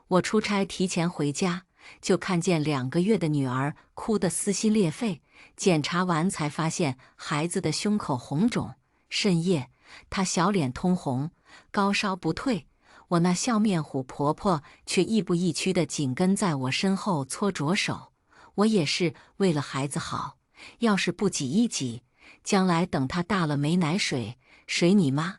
我出差提前回家，就看见2个月的女儿哭得撕心裂肺，检查完才发现孩子的胸口红肿，渗液，她小脸通红，高烧不退。我那笑面虎婆婆却亦步亦趋地紧跟在我身后搓着手。我也是为了孩子好，要是不挤一挤，将来等她大了没奶水，谁你妈？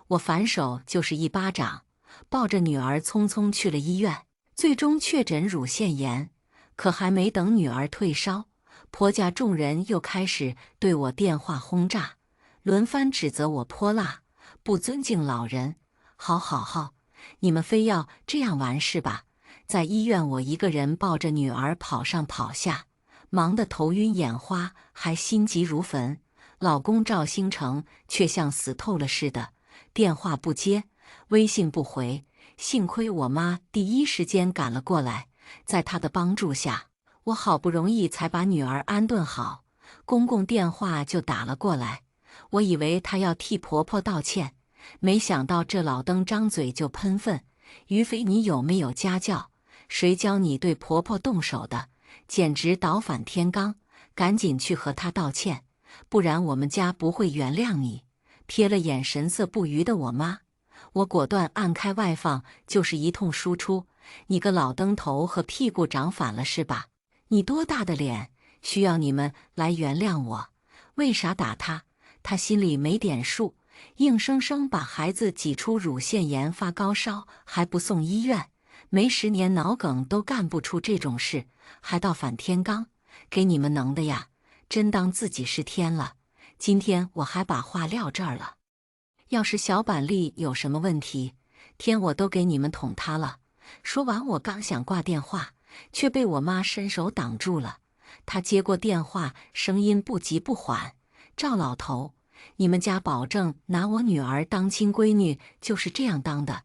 我反手就是一巴掌，抱着女儿匆匆去了医院，最终确诊乳腺炎。可还没等女儿退烧，婆家众人又开始对我电话轰炸，轮番指责我泼辣，不尊敬老人。好，你们非要这样玩是吧？在医院我一个人抱着女儿跑上跑下，忙得头晕眼花，还心急如焚。老公赵兴成却像死透了似的，电话不接，微信不回。幸亏我妈第一时间赶了过来，在她的帮助下，我好不容易才把女儿安顿好。公公电话就打了过来，我以为他要替婆婆道歉，没想到这老登张嘴就喷粪：“于飞，你有没有家教？谁教你对婆婆动手的？简直倒反天罡！赶紧去和她道歉，不然我们家不会原谅你。”瞥了眼神色不渝的我妈，我果断按开外放，就是一通输出：“你个老登头和屁股长反了是吧？你多大的脸，需要你们来原谅我？为啥打她？她心里没点数，硬生生把孩子挤出乳腺炎发高烧，还不送医院，没10年脑梗都干不出这种事，还倒反天罡，给你们能的呀，真当自己是天了。今天我还把话撂这儿了，要是小板栗有什么问题，天我都给你们捅他了。”说完我刚想挂电话，却被我妈伸手挡住了。她接过电话，声音不急不缓：“赵老头，你们家保证拿我女儿当亲闺女就是这样当的，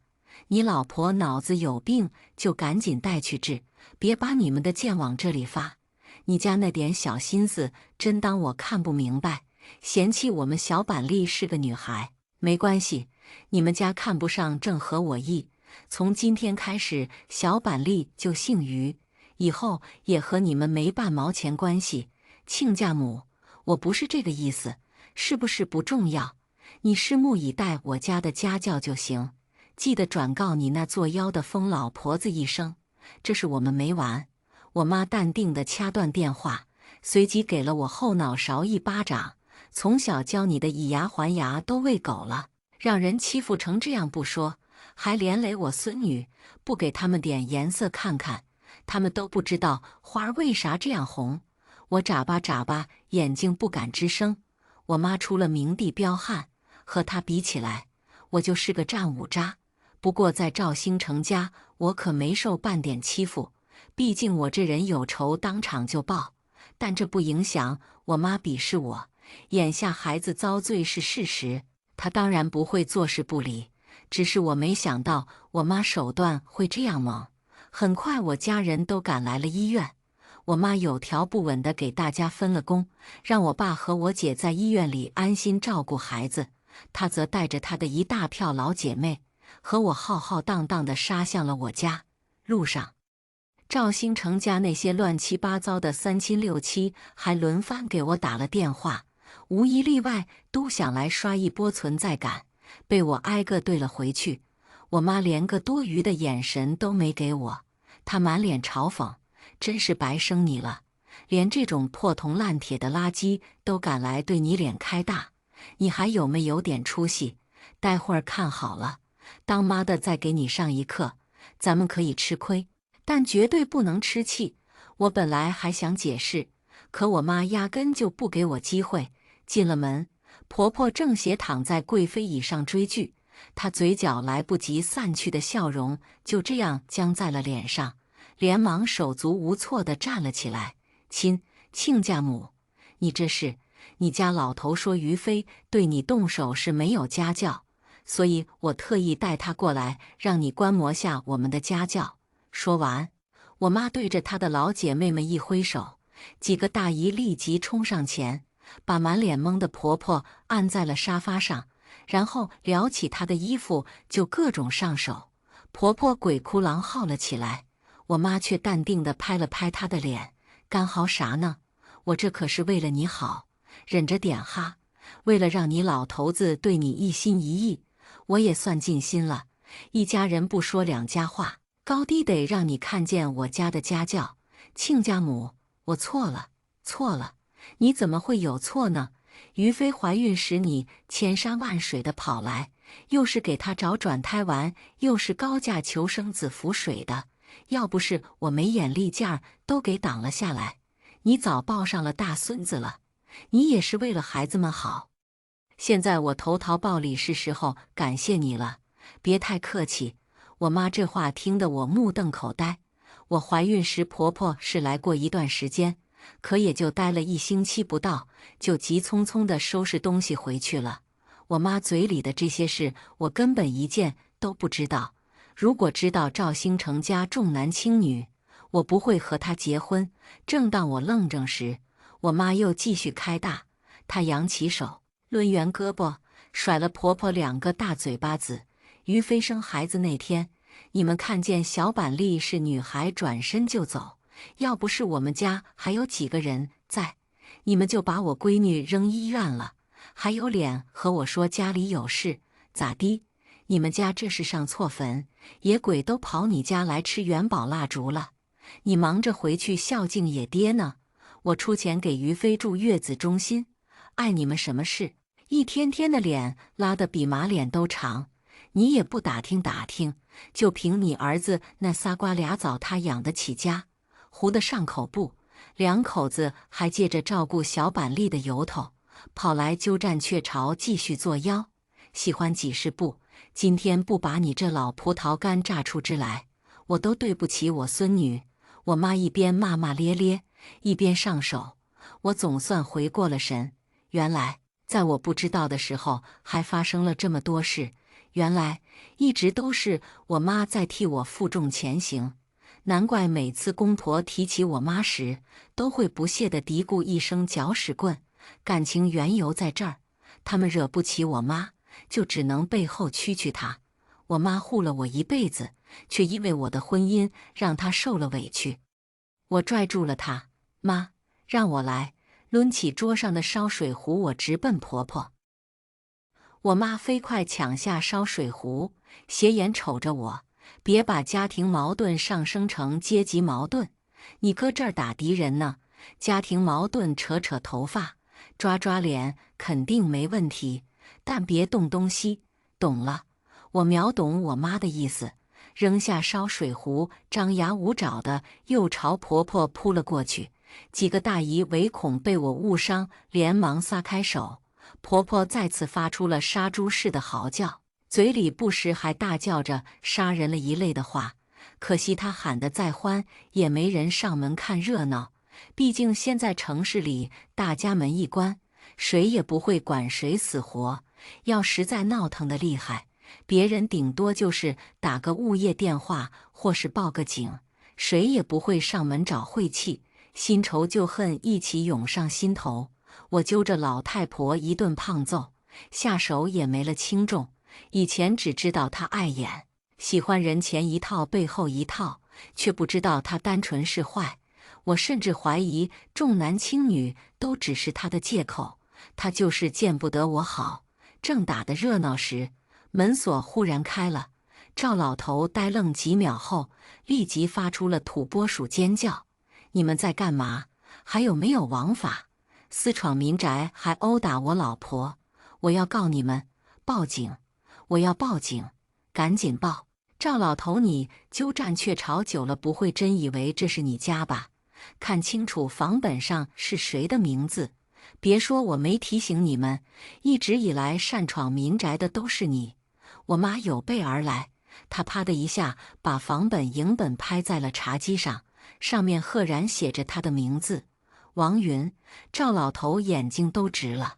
你老婆脑子有病就赶紧带去治，别把你们的剑往这里发。你家那点小心思真当我看不明白，嫌弃我们小板栗是个女孩？没关系，你们家看不上正合我意，从今天开始小板栗就姓于，以后也和你们没半毛钱关系。亲家母，我不是这个意思，是不是不重要，你拭目以待我家的家教就行。记得转告你那作妖的疯老婆子一声，这是我们没完。”我妈淡定地掐断电话，随即给了我后脑勺一巴掌：“从小教你的以牙还牙都喂狗了，让人欺负成这样不说，还连累我孙女，不给他们点颜色看看，他们都不知道花儿为啥这样红。”我眨巴眼睛不敢吱声。我妈出了名地彪悍，和她比起来，我就是个战五渣。不过在赵兴成家，我可没受半点欺负，毕竟我这人有仇当场就报。但这不影响我妈鄙视我，眼下孩子遭罪是事实，她当然不会坐视不理。只是我没想到我妈手段会这样猛。很快我家人都赶来了医院，我妈有条不紊地给大家分了工，让我爸和我姐在医院里安心照顾孩子，她则带着她的一大票老姐妹和我浩浩荡荡地杀向了我家。路上，赵兴成家那些乱七八糟的3亲6戚还轮番给我打了电话，无一例外都想来刷一波存在感，被我挨个对了回去。我妈连个多余的眼神都没给我，她满脸嘲讽：“真是白生你了，连这种破铜烂铁的垃圾都敢来对你脸开大，你还有没有点出息？待会儿看好了，当妈的再给你上一课。咱们可以吃亏，但绝对不能吃气。”我本来还想解释，可我妈压根就不给我机会。进了门，婆婆正斜躺在贵妃椅上追剧，她嘴角来不及散去的笑容就这样僵在了脸上，连忙手足无措地站了起来：“亲家母，你这是……你家老头说于飞对你动手是没有家教，所以我特意带他过来，让你观摩下我们的家教。”说完，我妈对着她的老姐妹们一挥手，几个大姨立即冲上前，把满脸懵的婆婆按在了沙发上，然后撩起她的衣服就各种上手。婆婆鬼哭狼嚎了起来，我妈却淡定地拍了拍她的脸，干嚎啥呢？我这可是为了你好，忍着点哈，为了让你老头子对你一心一意，我也算尽心了。一家人不说两家话，高低得让你看见我家的家教。亲家母，我错了，错了。你怎么会有错呢？于飞怀孕时，你千山万水的跑来，又是给她找转胎丸，又是高价求生子符水的，要不是我没眼力劲儿，都给挡了下来，你早抱上了大孙子了。你也是为了孩子们好。现在我投桃报李，是时候感谢你了，别太客气。我妈这话听得我目瞪口呆。我怀孕时，婆婆是来过一段时间，可也就待了1星期不到，就急匆匆地收拾东西回去了。我妈嘴里的这些事，我根本一件都不知道。如果知道赵兴成家重男轻女，我不会和他结婚。正当我愣怔时，我妈又继续开大，她扬起手，抡圆胳膊，甩了婆婆2个大嘴巴子。于飞生孩子那天，你们看见小板栗是女孩转身就走，要不是我们家还有几个人在，你们就把我闺女扔医院了，还有脸和我说家里有事？咋的？你们家这是上错坟，野鬼都跑你家来吃元宝蜡烛了。你忙着回去孝敬野爹呢，我出钱给于飞住月子中心，碍你们什么事？一天天的脸拉得比马脸都长，你也不打听打听，就凭你儿子那仨瓜俩枣，他养得起家，糊得上口不？2口子还借着照顾小板栗的由头，跑来鸠占鹊巢，继续作妖。喜欢几时不？今天不把你这老葡萄干榨出汁来，我都对不起我孙女。我妈一边骂骂咧咧，一边上手。我总算回过了神，原来在我不知道的时候，还发生了这么多事。原来一直都是我妈在替我负重前行，难怪每次公婆提起我妈时，都会不屑地嘀咕一声搅屎棍。感情缘由在这儿，他们惹不起我妈，就只能背后蛐蛐她。我妈护了我一辈子，却因为我的婚姻让她受了委屈。我拽住了她，妈，让我来，抡起桌上的烧水壶，我直奔婆婆。我妈飞快抢下烧水壶，斜眼瞅着我，别把家庭矛盾上升成阶级矛盾。你搁这儿打敌人呢？家庭矛盾扯扯头发，抓抓脸，肯定没问题，但别动东西，懂了？我秒懂我妈的意思，扔下烧水壶，张牙舞爪的又朝婆婆扑了过去。几个大姨唯恐被我误伤，连忙撒开手。婆婆再次发出了杀猪似的嚎叫，嘴里不时还大叫着杀人了一类的话。可惜她喊得再欢，也没人上门看热闹。毕竟现在城市里大家门一关，谁也不会管谁死活。要实在闹腾得厉害，别人顶多就是打个物业电话或是报个警，谁也不会上门找晦气。新仇旧恨一起涌上心头。我揪着老太婆一顿胖揍，下手也没了轻重。以前只知道她碍眼，喜欢人前一套背后一套，却不知道她单纯是坏。我甚至怀疑重男轻女都只是她的借口，她就是见不得我好。正打得热闹时，门锁忽然开了。赵老头呆愣几秒后，立即发出了土拨鼠尖叫：“你们在干嘛？还有没有王法？私闯民宅还殴打我老婆，我要告你们！报警！我要报警！赶紧报！”赵老头，你鸠占鹊巢久了，不会真以为这是你家吧？看清楚房本上是谁的名字！别说我没提醒你们，一直以来擅闯民宅的都是你。我妈有备而来，她啪的一下把房本影本拍在了茶几上，上面赫然写着她的名字。王云。赵老头眼睛都直了，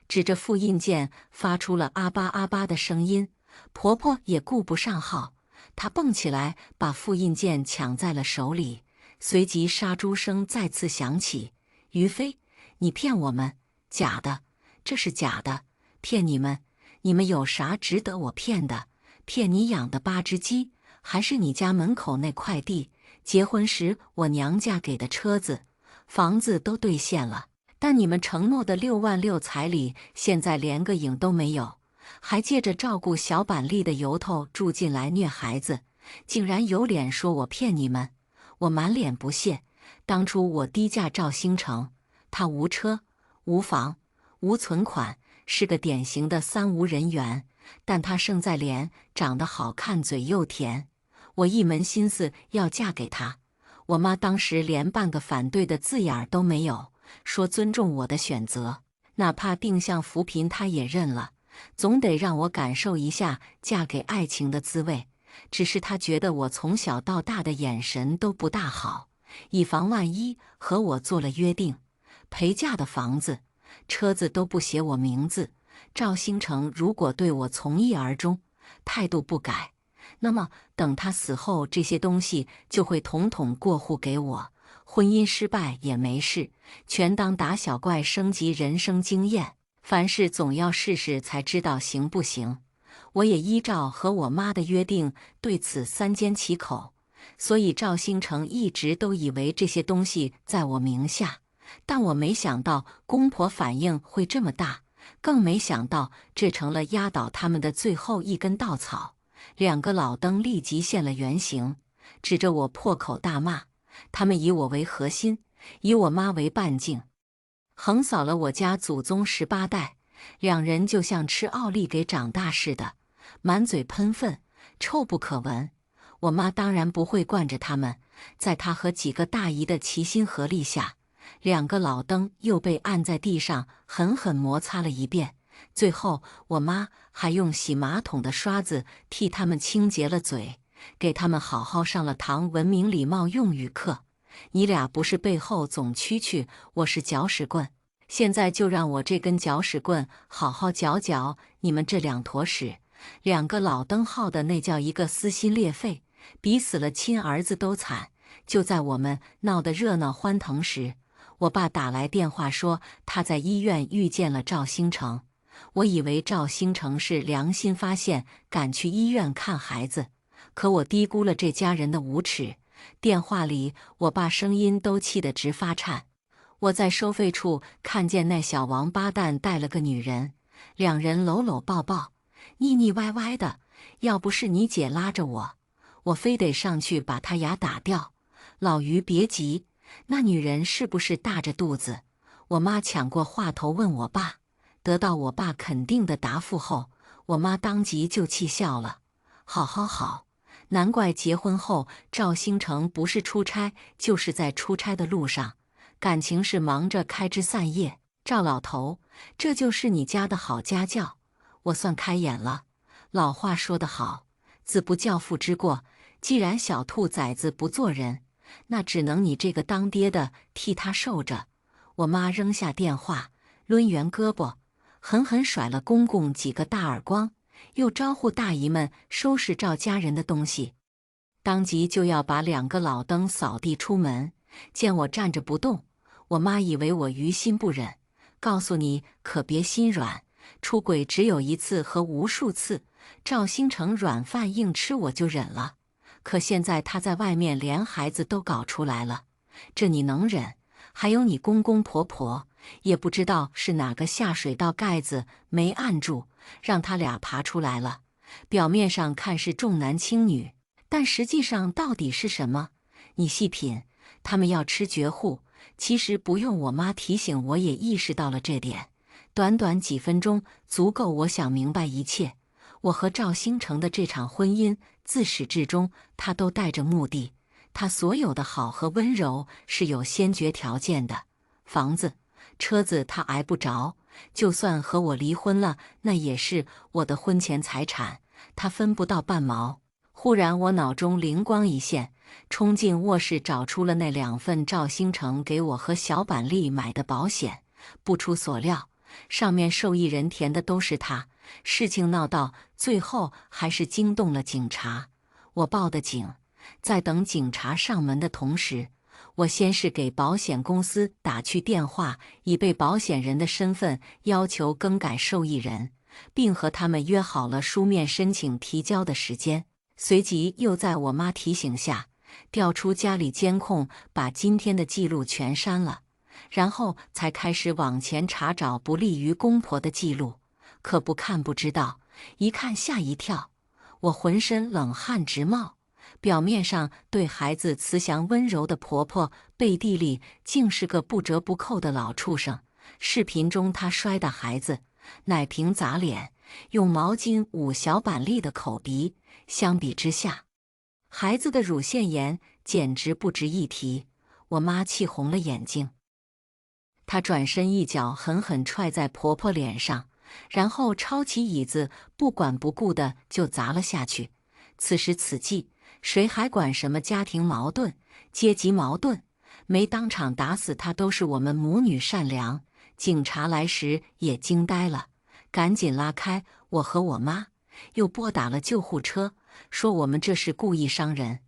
指着复印件发出了啊吧啊吧的声音。婆婆也顾不上号，她蹦起来把复印件抢在了手里，随即杀猪声再次响起：“于飞，你骗我们！假的，这是假的！骗你们！你们有啥值得我骗的？骗你养的8只鸡，还是你家门口那块地，结婚时我娘家给的车子、房子都兑现了，但你们承诺的6万6彩礼，现在连个影都没有，还借着照顾小板栗的由头住进来虐孩子，竟然有脸说我骗你们！我满脸不屑。当初我低价赵兴成，他无车、无房、无存款，是个典型的3无人员，但他胜在脸长得好看，嘴又甜。我一门心思要嫁给他，我妈当时连半个反对的字眼都没有，说尊重我的选择，哪怕定向扶贫她也认了，总得让我感受一下嫁给爱情的滋味。只是她觉得我从小到大的眼神都不大好，以防万一和我做了约定，陪嫁的房子、车子都不写我名字。赵兴成如果对我从一而终，态度不改，那么等他死后，这些东西就会统统过户给我。婚姻失败也没事，全当打小怪升级人生经验。凡事总要试试才知道行不行。我也依照和我妈的约定，对此三缄其口。所以赵兴成一直都以为这些东西在我名下，但我没想到公婆反应会这么大，更没想到这成了压倒他们的最后一根稻草。2个老登立即现了原形，指着我破口大骂。他们以我为核心，以我妈为半径，横扫了我家祖宗18代。2人就像吃奥利给长大似的，满嘴喷粪，臭不可闻。我妈当然不会惯着他们，在她和几个大姨的齐心合力下，2个老登又被按在地上狠狠摩擦了一遍。最后，我妈还用洗马桶的刷子替他们清洁了嘴，给他们好好上了堂文明礼貌用语课。你俩不是背后总蛐蛐我是搅屎棍，现在就让我这根搅屎棍好好搅搅你们这2坨屎。2个老登号的那叫一个撕心裂肺，比死了亲儿子都惨。就在我们闹得热闹欢腾时，我爸打来电话说他在医院遇见了赵兴成。我以为赵兴成是良心发现，赶去医院看孩子，可我低估了这家人的无耻。电话里，我爸声音都气得直发颤。我在收费处看见那小王八蛋带了个女人，2人搂搂抱抱，腻腻歪歪的。要不是你姐拉着我，我非得上去把他牙打掉。老于别急，那女人是不是大着肚子？我妈抢过话头问我爸。得到我爸肯定的答复后，我妈当即就气笑了。好，难怪结婚后赵兴成不是出差，就是在出差的路上，感情是忙着开枝散叶。赵老头，这就是你家的好家教，我算开眼了。老话说得好，子不教父之过。既然小兔崽子不做人，那只能你这个当爹的替他受着。我妈扔下电话，抡圆胳膊，狠狠甩了公公几个大耳光，又招呼大姨们收拾赵家人的东西，当即就要把2个老登扫地出门。见我站着不动，我妈以为我于心不忍，告诉你可别心软，出轨只有1次和无数次，赵兴成软饭硬吃我就忍了，可现在他在外面连孩子都搞出来了，这你能忍？还有你公公婆婆，也不知道是哪个下水道盖子没按住，让他俩爬出来了。表面上看是重男轻女，但实际上到底是什么？你细品，他们要吃绝户。其实不用我妈提醒，我也意识到了这点。短短几分钟，足够我想明白一切。我和赵兴成的这场婚姻，自始至终，他都带着目的。他所有的好和温柔是有先决条件的，房子、车子他挨不着，就算和我离婚了，那也是我的婚前财产，他分不到半毛。忽然我脑中灵光一现，冲进卧室找出了那2份赵兴成给我和小板栗买的保险。不出所料，上面受益人填的都是他。事情闹到最后还是惊动了警察，我报的警。在等警察上门的同时，我先是给保险公司打去电话，以被保险人的身份要求更改受益人，并和他们约好了书面申请提交的时间。随即又在我妈提醒下，调出家里监控，把今天的记录全删了，然后才开始往前查找不利于公婆的记录。可不看不知道，一看吓一跳，我浑身冷汗直冒。表面上对孩子慈祥温柔的婆婆，背地里竟是个不折不扣的老畜生。视频中她摔打孩子，奶瓶砸脸，用毛巾捂小板栗的口鼻，相比之下，孩子的乳腺炎简直不值一提。我妈气红了眼睛，她转身一脚狠狠踹在婆婆脸上，然后抄起椅子，不管不顾的就砸了下去。此时此际，谁还管什么家庭矛盾、阶级矛盾？没当场打死她，都是我们母女善良。警察来时也惊呆了，赶紧拉开我和我妈，又拨打了救护车，说我们这是故意伤人。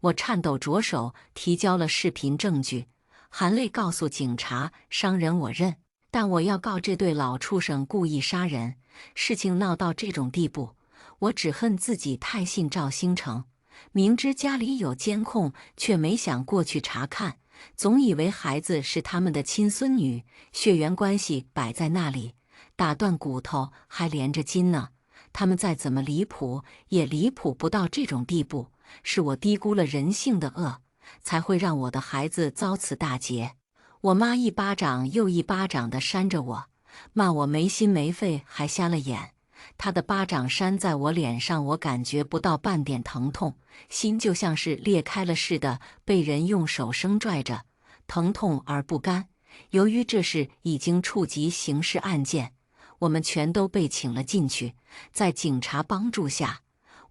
我颤抖着手提交了视频证据，含泪告诉警察：伤人我认，但我要告这对老畜生故意杀人。事情闹到这种地步，我只恨自己太信赵兴成，明知家里有监控，却没想过去查看，总以为孩子是他们的亲孙女，血缘关系摆在那里，打断骨头还连着筋呢。他们再怎么离谱，也离谱不到这种地步。是我低估了人性的恶，才会让我的孩子遭此大劫。我妈一巴掌又一巴掌地扇着我，骂我没心没肺，还瞎了眼。她的巴掌扇在我脸上，我感觉不到半点疼痛，心就像是裂开了似的，被人用手生拽着，疼痛而不甘。由于这事已经触及刑事案件，我们全都被请了进去。在警察帮助下，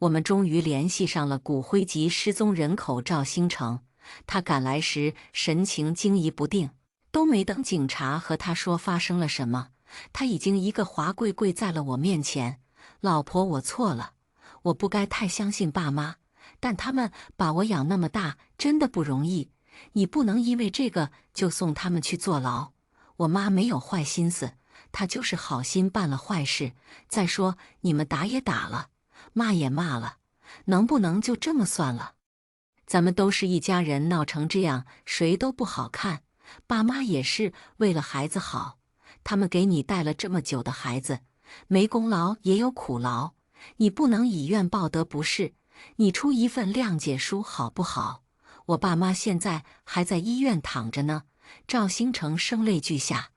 我们终于联系上了骨灰级失踪人口赵兴成。他赶来时神情惊疑不定，都没等警察和他说发生了什么，他已经一个滑跪跪在了我面前。老婆，我错了，我不该太相信爸妈，但他们把我养那么大，真的不容易，你不能因为这个就送他们去坐牢。我妈没有坏心思，她就是好心办了坏事。再说你们打也打了，骂也骂了，能不能就这么算了？咱们都是一家人，闹成这样，谁都不好看。爸妈也是为了孩子好，他们给你带了这么久的孩子，没功劳也有苦劳，你不能以怨报德不是？你出一份谅解书好不好？我爸妈现在还在医院躺着呢。赵兴成声泪俱下，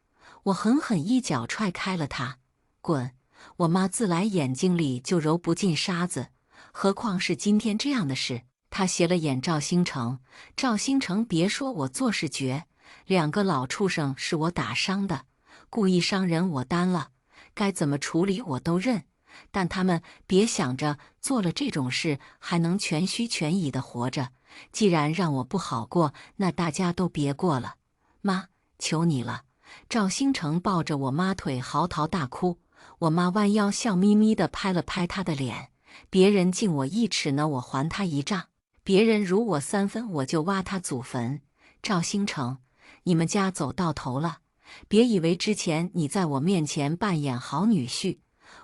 我狠狠一脚踹开了他，滚！我妈自来眼睛里就揉不进沙子，何况是今天这样的事。他斜了眼赵兴成，赵兴成，别说我做事绝，两个老畜生是我打伤的，故意伤人我担了，该怎么处理我都认，但他们别想着做了这种事还能全虚全以的活着。既然让我不好过，那大家都别过了。妈，求你了！赵兴成抱着我妈腿嚎啕大哭，我妈弯腰笑眯眯地拍了拍他的脸。别人敬我1尺呢，我还他1丈；别人辱我3分，我就挖他祖坟。赵兴成，你们家走到头了，别以为之前你在我面前扮演好女婿，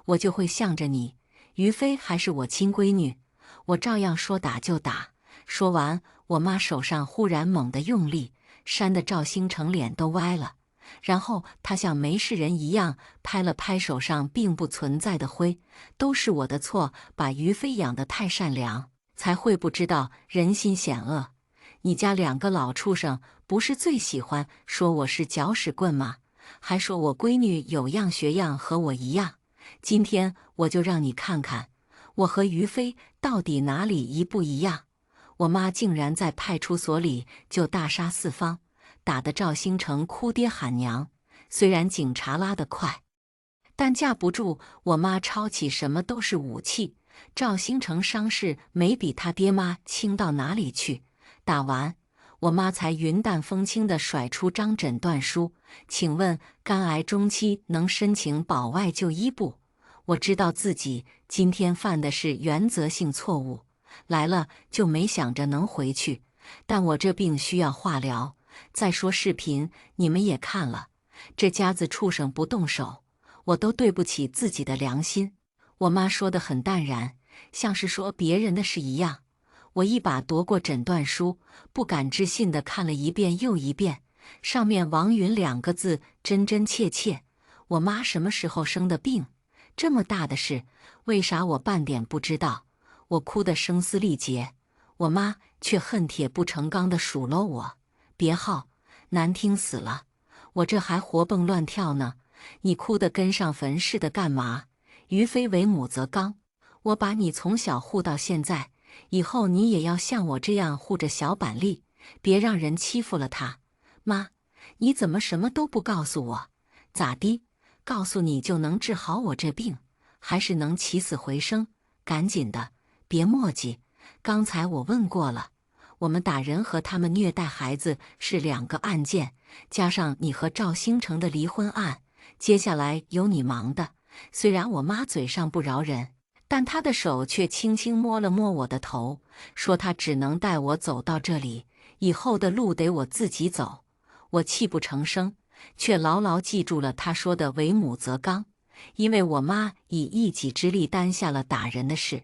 我就会向着你。于飞还是我亲闺女，我照样说打就打。说完，我妈手上忽然猛地用力，扇得赵兴成脸都歪了。然后他像没事人一样拍了拍手上并不存在的灰，都是我的错，把于飞养得太善良，才会不知道人心险恶。你家2个老畜生不是最喜欢说我是搅屎棍吗？还说我闺女有样学样，和我一样。今天我就让你看看，我和于飞到底哪里一不一样。我妈竟然在派出所里就大杀四方，打得赵兴成哭爹喊娘。虽然警察拉得快，但架不住我妈抄起什么都是武器。赵兴成伤势没比他爹妈轻到哪里去。打完，我妈才云淡风轻地甩出张诊断书，请问肝癌中期能申请保外就医不？我知道自己今天犯的是原则性错误，来了就没想着能回去，但我这病需要化疗。再说视频你们也看了，这家子畜生不动手，我都对不起自己的良心。我妈说得很淡然，像是说别人的事一样。我一把夺过诊断书，不敢置信地看了一遍又一遍，上面王云2个字真真切切。我妈什么时候生的病？这么大的事，为啥我半点不知道？我哭得声嘶力竭，我妈却恨铁不成钢地数落我：别号，难听死了！我这还活蹦乱跳呢，你哭得跟上坟似的干嘛？于非为母则刚，我把你从小护到现在，以后你也要像我这样护着小板栗，别让人欺负了她。妈，你怎么什么都不告诉我？咋的？告诉你就能治好我这病，还是能起死回生？赶紧的，别磨叽。刚才我问过了，我们打人和他们虐待孩子是2个案件，加上你和赵兴成的离婚案，接下来有你忙的。虽然我妈嘴上不饶人，但她的手却轻轻摸了摸我的头，说她只能带我走到这里，以后的路得我自己走。我泣不成声，却牢牢记住了她说的为母则刚，因为我妈以一己之力担下了打人的事。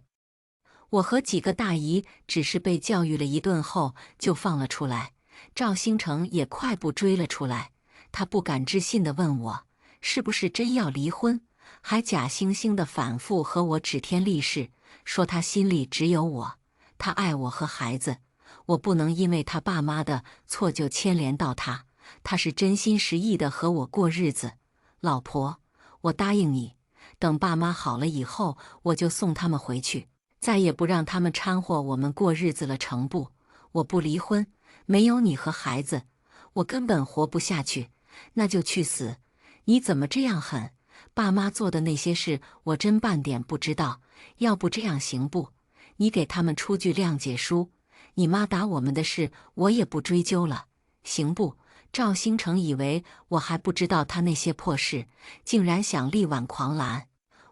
我和几个大姨只是被教育了一顿后就放了出来，赵兴成也快步追了出来。他不敢置信地问我，是不是真要离婚，还假惺惺地反复和我指天立誓，说他心里只有我，他爱我和孩子，我不能因为他爸妈的错就牵连到他，他是真心实意地和我过日子。老婆，我答应你，等爸妈好了以后，我就送他们回去，再也不让他们掺和我们过日子了，成不？我不离婚，没有你和孩子，我根本活不下去，那就去死！你怎么这样狠？爸妈做的那些事，我真半点不知道。要不这样行不？你给他们出具谅解书，你妈打我们的事，我也不追究了，行不？赵兴成以为我还不知道他那些破事，竟然想力挽狂澜。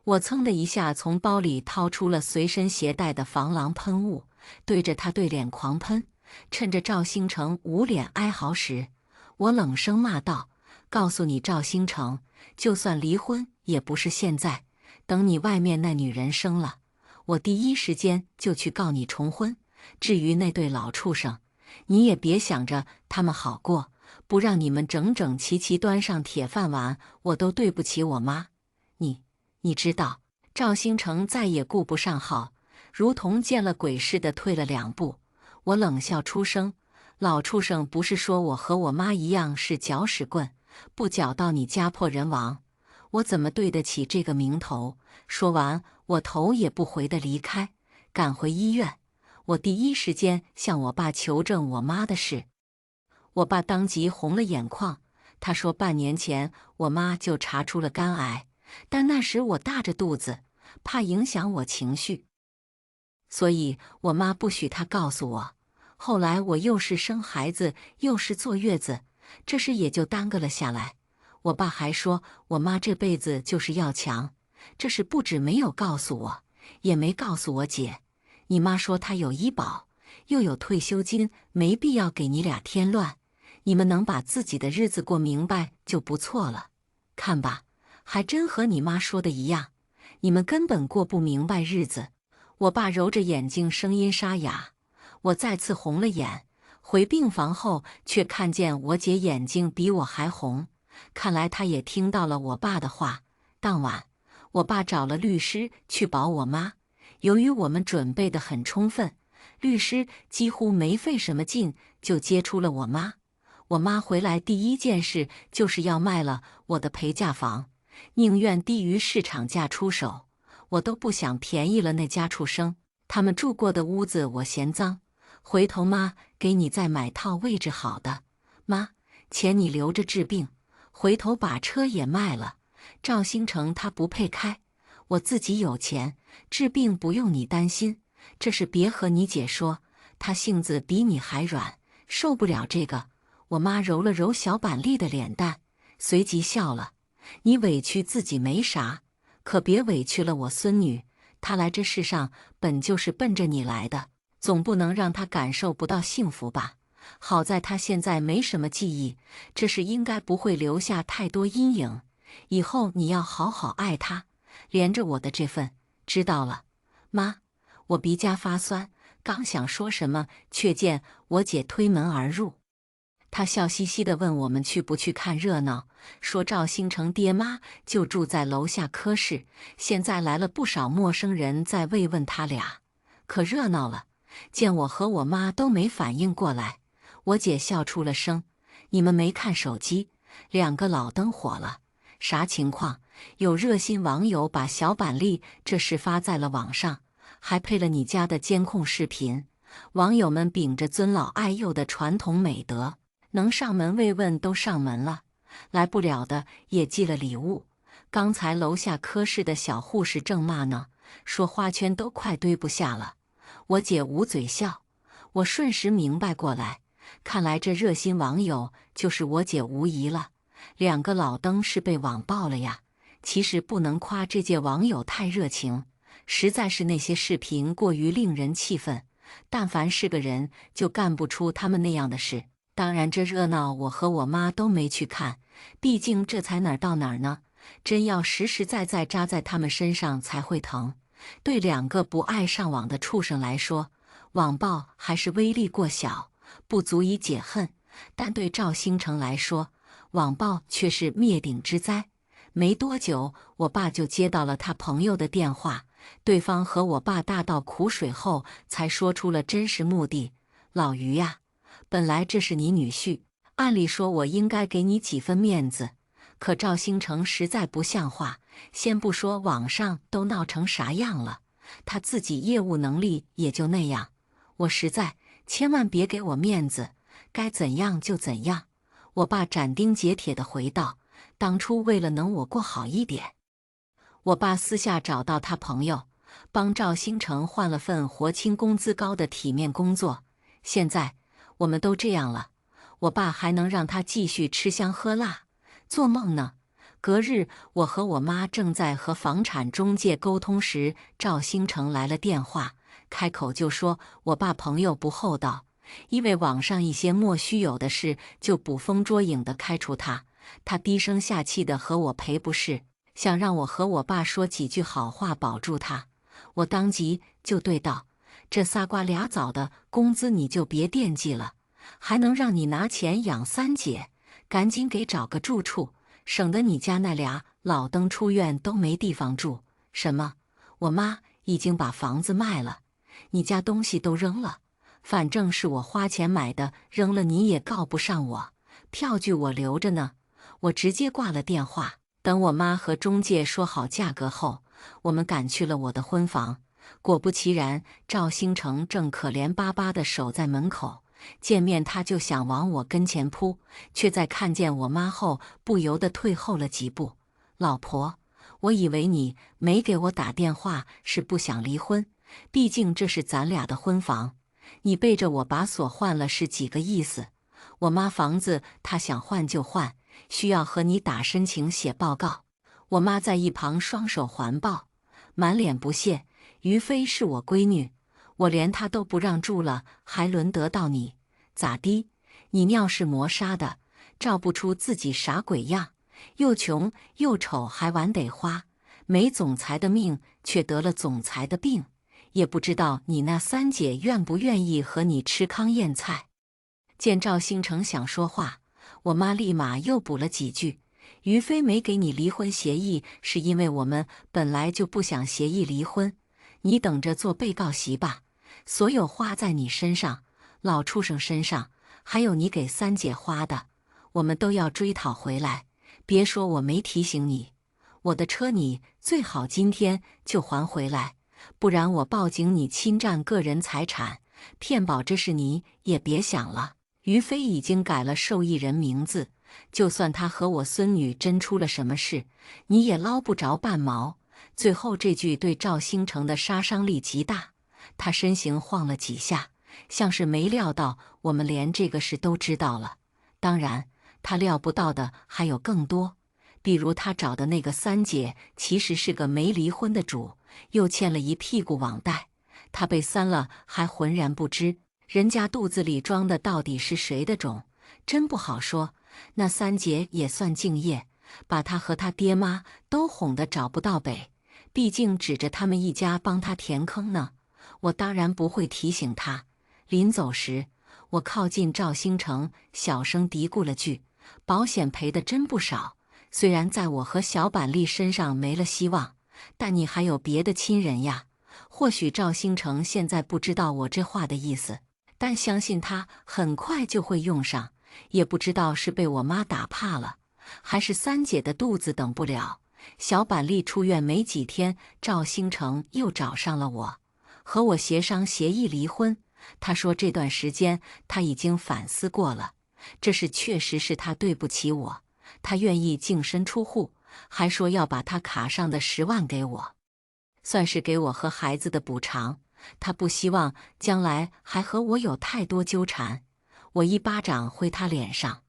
我噌的一下从包里掏出了随身携带的防狼喷雾，对着他对脸狂喷。趁着赵兴成捂脸哀嚎时，我冷声骂道：告诉你赵兴成，就算离婚也不是现在，等你外面那女人生了，我第一时间就去告你重婚。至于那对老畜生，你也别想着他们好过，不让你们整整齐齐端上铁饭碗，我都对不起我妈。你知道？赵兴成再也顾不上好，如同见了鬼似的退了2步。我冷笑出声：老畜生不是说我和我妈一样是搅屎棍，不搅到你家破人亡，我怎么对得起这个名头？说完，我头也不回地离开，赶回医院。我第一时间向我爸求证我妈的事。我爸当即红了眼眶，他说半年前我妈就查出了肝癌，但那时我大着肚子，怕影响我情绪，所以我妈不许他告诉我。后来我又是生孩子，又是坐月子，这事也就耽搁了下来。我爸还说我妈这辈子就是要强，这事不止没有告诉我，也没告诉我姐。你妈说她有医保，又有退休金，没必要给你俩添乱，你们能把自己的日子过明白就不错了。看吧，还真和你妈说的一样，你们根本过不明白日子。我爸揉着眼睛，声音沙哑。我再次红了眼，回病房后却看见我姐眼睛比我还红，看来她也听到了我爸的话。当晚，我爸找了律师去保我妈，由于我们准备得很充分，律师几乎没费什么劲就接出了我妈。我妈回来第一件事就是要卖了我的陪嫁房，宁愿低于市场价出手，我都不想便宜了那家畜生。他们住过的屋子我嫌脏，回头妈给你再买套位置好的。妈，钱你留着治病，回头把车也卖了。赵兴成他不配开，我自己有钱，治病不用你担心。这事别和你姐说，她性子比你还软，受不了这个。我妈揉了揉小板栗的脸蛋，随即笑了。你委屈自己没啥，可别委屈了我孙女。她来这世上本就是奔着你来的，总不能让她感受不到幸福吧？好在她现在没什么记忆，这事应该不会留下太多阴影。以后你要好好爱她，连着我的这份，知道了？妈，我鼻夹发酸，刚想说什么，却见我姐推门而入。她笑嘻嘻地问我们去不去看热闹，说赵兴成爹妈就住在楼下科室，现在来了不少陌生人在慰问他俩，可热闹了。见我和我妈都没反应过来，我姐笑出了声：“你们没看手机，2个老登火了，啥情况？”有热心网友把小板栗这事发在了网上，还配了你家的监控视频。网友们秉着尊老爱幼的传统美德，能上门慰问都上门了，来不了的也寄了礼物。刚才楼下科室的小护士正骂呢，说花圈都快堆不下了。我姐捂嘴笑，我瞬时明白过来，看来这热心网友就是我姐无疑了。2个老登是被网暴了呀。其实不能夸这届网友太热情，实在是那些视频过于令人气愤。但凡是个人，就干不出他们那样的事。当然，这热闹我和我妈都没去看，毕竟这才哪儿到哪儿呢？真要实实在在扎在他们身上才会疼。对2个不爱上网的畜生来说，网暴还是威力过小，不足以解恨；但对赵兴成来说，网暴却是灭顶之灾。没多久，我爸就接到了他朋友的电话，对方和我爸大倒苦水后，才说出了真实目的：“老于呀，本来这是你女婿，按理说我应该给你几分面子，可赵兴成实在不像话。先不说网上都闹成啥样了，他自己业务能力也就那样，我实在千万别给我面子，该怎样就怎样。”我爸斩钉截铁地回道：“当初为了能我过好一点，我爸私下找到他朋友，帮赵兴成换了份活期工资高的体面工作。现在我们都这样了，我爸还能让他继续吃香喝辣？做梦呢！”隔日，我和我妈正在和房产中介沟通时，赵兴成来了电话，开口就说我爸朋友不厚道，因为网上一些莫须有的事就捕风捉影地开除他。他低声下气地和我赔不是，想让我和我爸说几句好话保住他。我当即就对道：“这仨瓜俩枣的工资你就别惦记了，还能让你拿钱养3姐，赶紧给找个住处，省得你家那俩老登出院都没地方住。什么？我妈已经把房子卖了，你家东西都扔了，反正是我花钱买的，扔了你也告不上我，票据我留着呢。”我直接挂了电话。等我妈和中介说好价格后，我们赶去了我的婚房。果不其然，赵兴成正可怜巴巴地守在门口。见面他就想往我跟前扑，却在看见我妈后不由得退后了几步。“老婆，我以为你没给我打电话是不想离婚，毕竟这是咱俩的婚房。你背着我把锁换了是几个意思？我妈房子她想换就换，需要和你打申请写报告。”我妈在一旁双手环抱，满脸不屑：“于飞是我闺女，我连她都不让住了，还轮得到你？咋的？你尿是磨砂的，照不出自己啥鬼样？又穷又丑还玩得花，没总裁的命却得了总裁的病，也不知道你那3姐愿不愿意和你吃糠咽菜。”见赵兴成想说话，我妈立马又补了几句：“于飞没给你离婚协议，是因为我们本来就不想协议离婚。你等着做被告席吧，所有花在你身上、老畜生身上，还有你给3姐花的，我们都要追讨回来。别说我没提醒你，我的车你最好今天就还回来，不然我报警你侵占个人财产，骗保这事你也别想了。于飞已经改了受益人名字，就算他和我孙女真出了什么事，你也捞不着半毛。”最后这句对赵兴成的杀伤力极大，他身形晃了几下，像是没料到我们连这个事都知道了。当然，他料不到的还有更多，比如他找的那个3姐其实是个没离婚的主，又欠了一屁股网贷，他被3了还浑然不知，人家肚子里装的到底是谁的种，真不好说。那3姐也算敬业，把他和他爹妈都哄得找不到北，毕竟指着他们一家帮他填坑呢。我当然不会提醒他。临走时，我靠近赵兴成，小声嘀咕了句：“保险赔的真不少，虽然在我和小板栗身上没了希望，但你还有别的亲人呀。”或许赵兴成现在不知道我这话的意思，但相信他很快就会用上。也不知道是被我妈打怕了，还是三姐的肚子等不了。小板栗出院没几天，赵兴成又找上了我，和我协商协议离婚。他说这段时间他已经反思过了，这事确实是他对不起我，他愿意净身出户，还说要把他卡上的10万给我，算是给我和孩子的补偿。他不希望将来还和我有太多纠缠。我一巴掌挥他脸上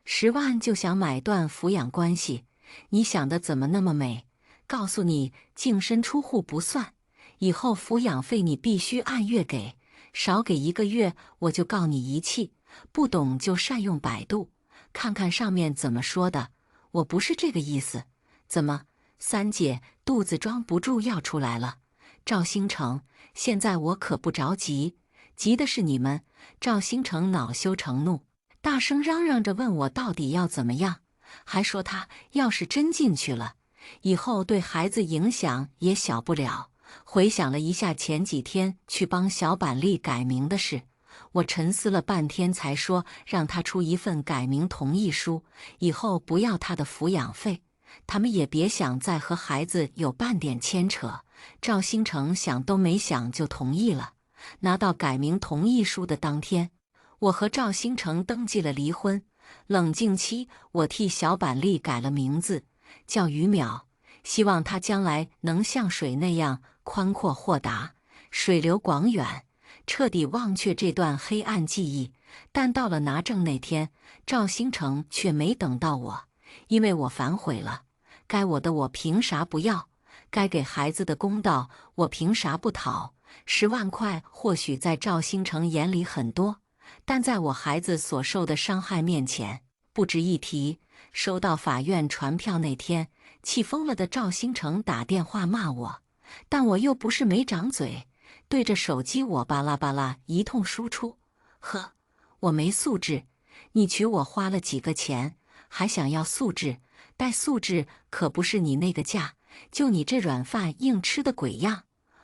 ，10万就想买断抚养关系，你想的怎么那么美？告诉你，净身出户不算，以后抚养费你必须按月给，少给1个月我就告你遗弃。不懂就善用百度，看看上面怎么说的。我不是这个意思。怎么，三姐肚子装不住要出来了？赵兴成，现在我可不着急，急的是你们。赵兴成恼羞成怒，大声嚷嚷着问我到底要怎么样，还说他要是真进去了，以后对孩子影响也小不了。回想了一下前几天去帮小板栗改名的事，我沉思了半天才说让他出一份改名同意书，以后不要他的抚养费，他们也别想再和孩子有半点牵扯。赵兴成想都没想就同意了。拿到改名同意书的当天，我和赵兴成登记了离婚。冷静期，我替小板栗改了名字，叫于淼，希望他将来能像水那样宽阔豁达，水流广远，彻底忘却这段黑暗记忆。但到了拿证那天，赵兴成却没等到我，因为我反悔了。该我的我凭啥不要？该给孩子的公道我凭啥不讨？10万块或许在赵兴成眼里很多，但在我孩子所受的伤害面前不值一提。收到法院传票那天，气疯了的赵兴成打电话骂我，但我又不是没长嘴，对着手机我巴拉巴拉一通输出。呵，我没素质，你娶我花了几个钱，还想要素质？带素质可不是你那个价，就你这软饭硬吃的鬼样。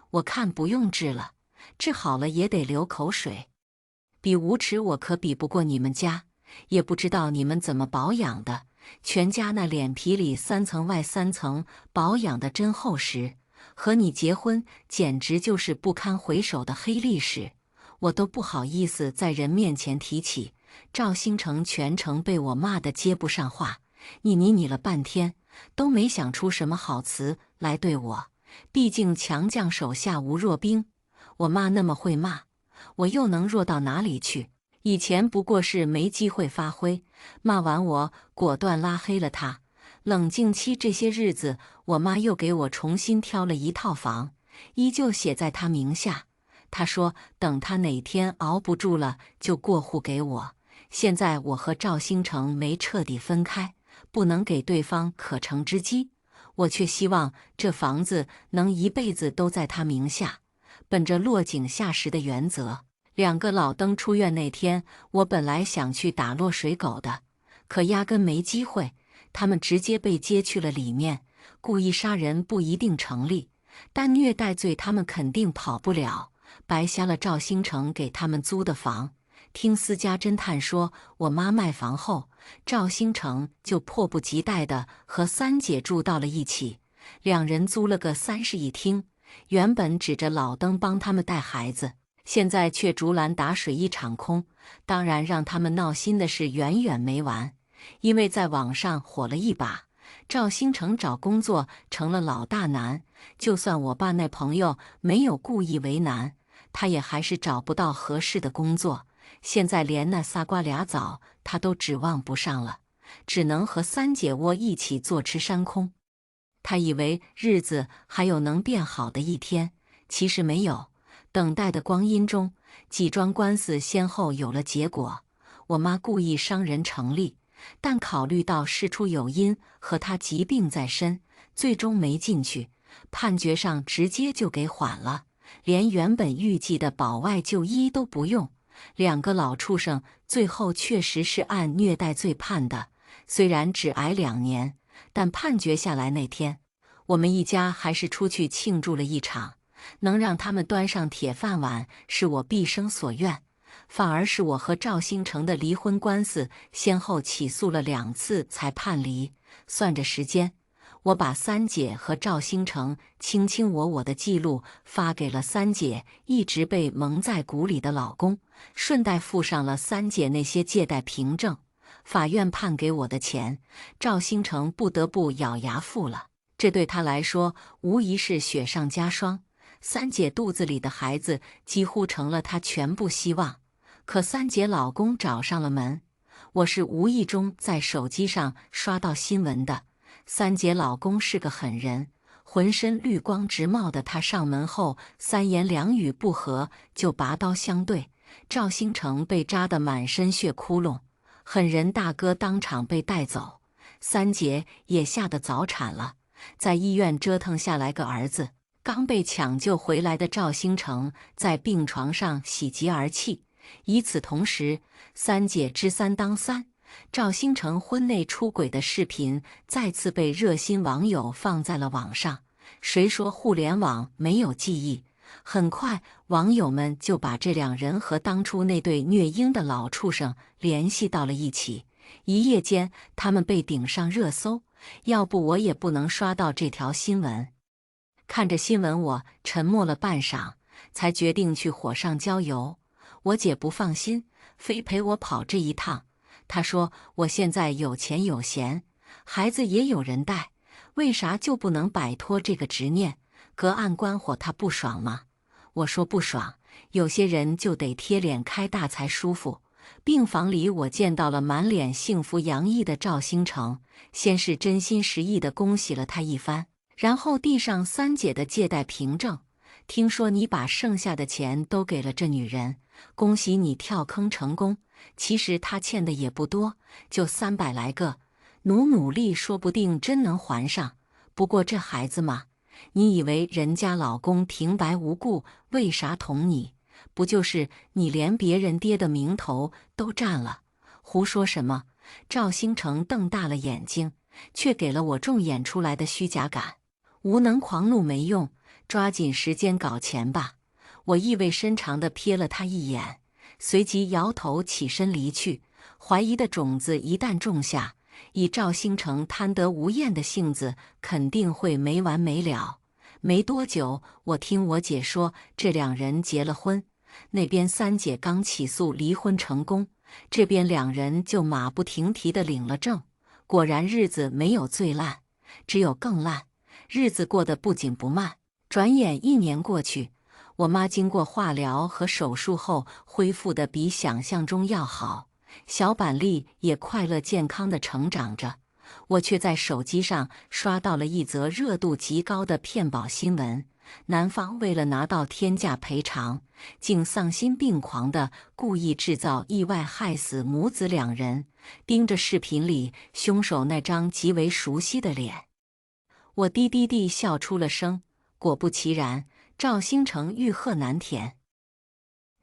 我看不用治了，治好了也得流口水。比无耻我可比不过你们家，也不知道你们怎么保养的，全家那脸皮里3层外3层，保养的真厚实。和你结婚简直就是不堪回首的黑历史，我都不好意思在人面前提起。赵兴成全程被我骂得接不上话，你了半天，都没想出什么好词来对我。毕竟强将手下无弱兵，我妈那么会骂，我又能弱到哪里去？以前不过是没机会发挥，骂完我果断拉黑了她。冷静期这些日子，我妈又给我重新挑了一套房，依旧写在她名下。她说等她哪天熬不住了就过户给我。现在我和赵兴成没彻底分开，不能给对方可乘之机。我却希望这房子能一辈子都在他名下。本着落井下石的原则，2个老登出院那天，我本来想去打落水狗的，可压根没机会，他们直接被接去了里面。故意杀人不一定成立，但虐待罪他们肯定跑不了，白瞎了赵兴成给他们租的房。听私家侦探说，我妈卖房后，赵兴成就迫不及待地和三姐住到了一起，2人租了个3室1厅。原本指着老登帮他们带孩子，现在却竹篮打水一场空。当然，让他们闹心的事远远没完，因为在网上火了一把，赵兴成找工作成了老大难。就算我爸那朋友没有故意为难，他也还是找不到合适的工作。现在连那仨瓜俩枣他都指望不上了，只能和三姐窝一起坐吃山空。他以为日子还有能变好的一天，其实没有。等待的光阴中，几桩官司先后有了结果。我妈故意伤人成立，但考虑到事出有因和她疾病在身，最终没进去。判决上直接就给缓了，连原本预计的保外就医都不用。两个老畜生最后确实是按虐待罪判的，虽然只挨2年，但判决下来那天，我们一家还是出去庆祝了一场。能让他们端上铁饭碗是我毕生所愿，反而是我和赵兴成的离婚官司先后起诉了2次才判离。算着时间，我把三姐和赵兴成卿卿我我的记录发给了三姐一直被蒙在鼓里的老公，顺带附上了三姐那些借贷凭证。法院判给我的钱，赵兴成不得不咬牙付了，这对他来说无疑是雪上加霜。三姐肚子里的孩子几乎成了她全部希望，可三姐老公找上了门。我是无意中在手机上刷到新闻的，三姐老公是个狠人，浑身绿光直冒的他上门后3言2语不合就拔刀相对，赵兴成被扎得满身血窟窿，狠人大哥当场被带走，三姐也吓得早产了，在医院折腾下来个儿子。刚被抢救回来的赵兴成在病床上喜极而泣。与此同时，三姐知三当三，赵兴成婚内出轨的视频再次被热心网友放在了网上。谁说互联网没有记忆？很快，网友们就把这2人和当初那对虐婴的老畜生联系到了一起。一夜间，他们被顶上热搜，要不我也不能刷到这条新闻。看着新闻，我沉默了半晌，才决定去火上浇油。我姐不放心，非陪我跑这一趟。她说我现在有钱有闲，孩子也有人带，为啥就不能摆脱这个执念？隔岸观火，她不爽吗？我说不爽，有些人就得贴脸开大才舒服。病房里，我见到了满脸幸福洋溢的赵兴成，先是真心实意地恭喜了他一番，然后递上三姐的借贷凭证。听说你把剩下的钱都给了这女人，恭喜你跳坑成功。其实她欠的也不多，就300来个，努力说不定真能还上。不过这孩子嘛，你以为人家老公平白无故为啥捅你？不就是你连别人爹的名头都占了？胡说什么？赵兴成瞪大了眼睛，却给了我重演出来的虚假感。无能狂怒没用，抓紧时间搞钱吧。我意味深长地瞥了他一眼，随即摇头起身离去。怀疑的种子一旦种下，以赵兴成贪得无厌的性子，肯定会没完没了。没多久，我听我姐说，这2人结了婚。那边三姐刚起诉离婚成功，这边2人就马不停蹄地领了证。果然日子没有最烂，只有更烂。日子过得不紧不慢。转眼1年过去，我妈经过化疗和手术后，恢复得比想象中要好，小板栗也快乐健康地成长着。我却在手机上刷到了一则热度极高的骗保新闻。男方为了拿到天价赔偿，竟丧心病狂地故意制造意外害死母子2人，盯着视频里凶手那张极为熟悉的脸。我低低地笑出了声。果不其然，赵兴成欲壑难填，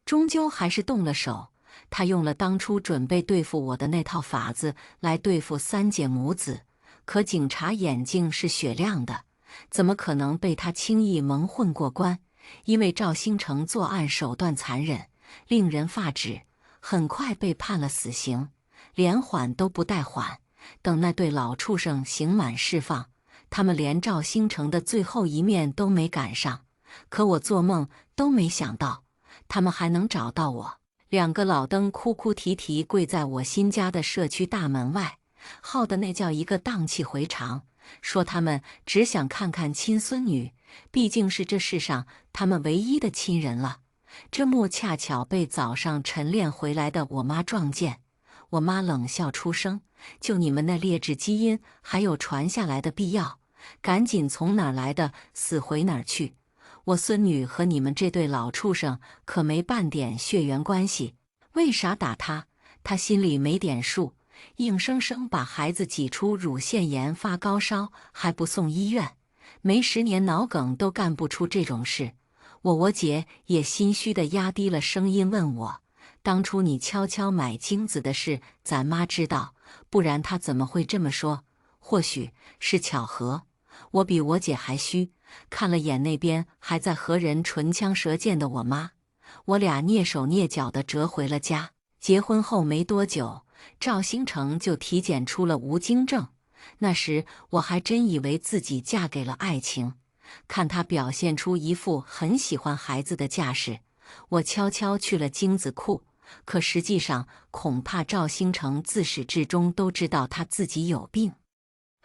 终究还是动了手。他用了当初准备对付我的那套法子来对付三姐母子，可警察眼睛是雪亮的，怎么可能被他轻易蒙混过关？因为赵兴成作案手段残忍，令人发指，很快被判了死刑，连缓都不带缓。等那对老畜生刑满释放，他们连赵兴成的最后一面都没赶上。可我做梦都没想到，他们还能找到我。2个老登哭哭啼啼跪在我新家的社区大门外，耗得那叫一个荡气回肠，说他们只想看看亲孙女，毕竟是这世上他们唯一的亲人了。这幕恰巧被早上晨练回来的我妈撞见，我妈冷笑出声：“就你们那劣质基因还有传下来的必要？赶紧从哪儿来的死回哪儿去！我孙女和你们这对老畜生可没半点血缘关系，为啥打她？她心里没点数，硬生生把孩子挤出乳腺炎发高烧还不送医院，没10年脑梗都干不出这种事。我姐也心虚地压低了声音问我：当初你悄悄买金子的事，咱妈知道，不然她怎么会这么说？或许是巧合。我比我姐还虚，看了眼那边还在和人唇枪舌剑的我妈，我俩蹑手蹑脚地折回了家。结婚后没多久，赵兴成就体检出了无精症。那时我还真以为自己嫁给了爱情，看他表现出一副很喜欢孩子的架势，我悄悄去了精子库。可实际上，恐怕赵兴成自始至终都知道他自己有病，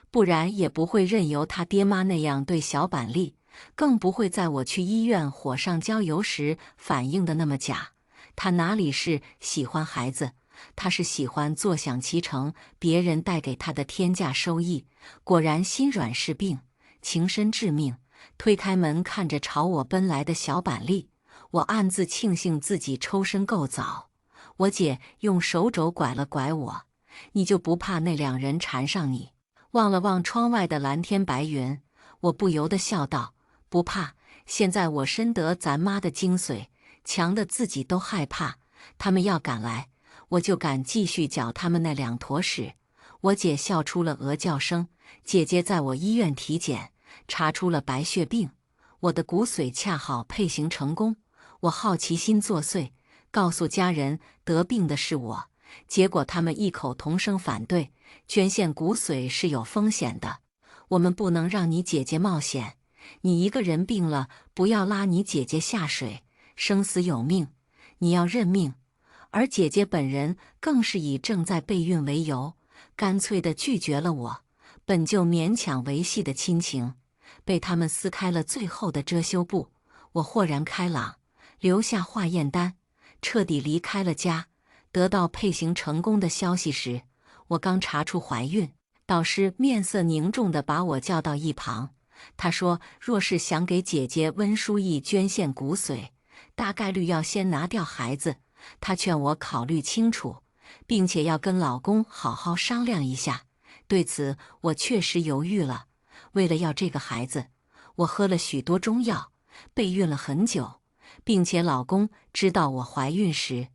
不然也不会任由他爹妈那样对小板栗，更不会在我去医院火上浇油时反应的那么假。他哪里是喜欢孩子，他是喜欢坐享其成别人带给他的天价收益。果然心软是病，情深致命。推开门看着朝我奔来的小板栗，我暗自庆幸自己抽身够早。我姐用手肘拐了拐我：你就不怕那两人缠上你？望了望窗外的蓝天白云，我不由得笑道：不怕，现在我深得咱妈的精髓，强的自己都害怕。他们要敢来，我就敢继续搅他们那两坨屎。我姐笑出了鹅叫声。姐姐在我医院体检，查出了白血病，我的骨髓恰好配型成功。我好奇心作祟，告诉家人得病的是我，结果他们异口同声反对，捐献骨髓是有风险的，我们不能让你姐姐冒险。你一个人病了，不要拉你姐姐下水，生死有命，你要认命。而姐姐本人更是以正在备孕为由，干脆地拒绝了我本就勉强维系的亲情。被他们撕开了最后的遮羞布，我豁然开朗，留下化验单，彻底离开了家。得到配型成功的消息时，我刚查出怀孕，导师面色凝重地把我叫到一旁。他说，若是想给姐姐温书意捐献骨髓，大概率要先拿掉孩子。他劝我考虑清楚，并且要跟老公好好商量一下。对此，我确实犹豫了。为了要这个孩子，我喝了许多中药，备孕了很久，并且老公知道我怀孕时，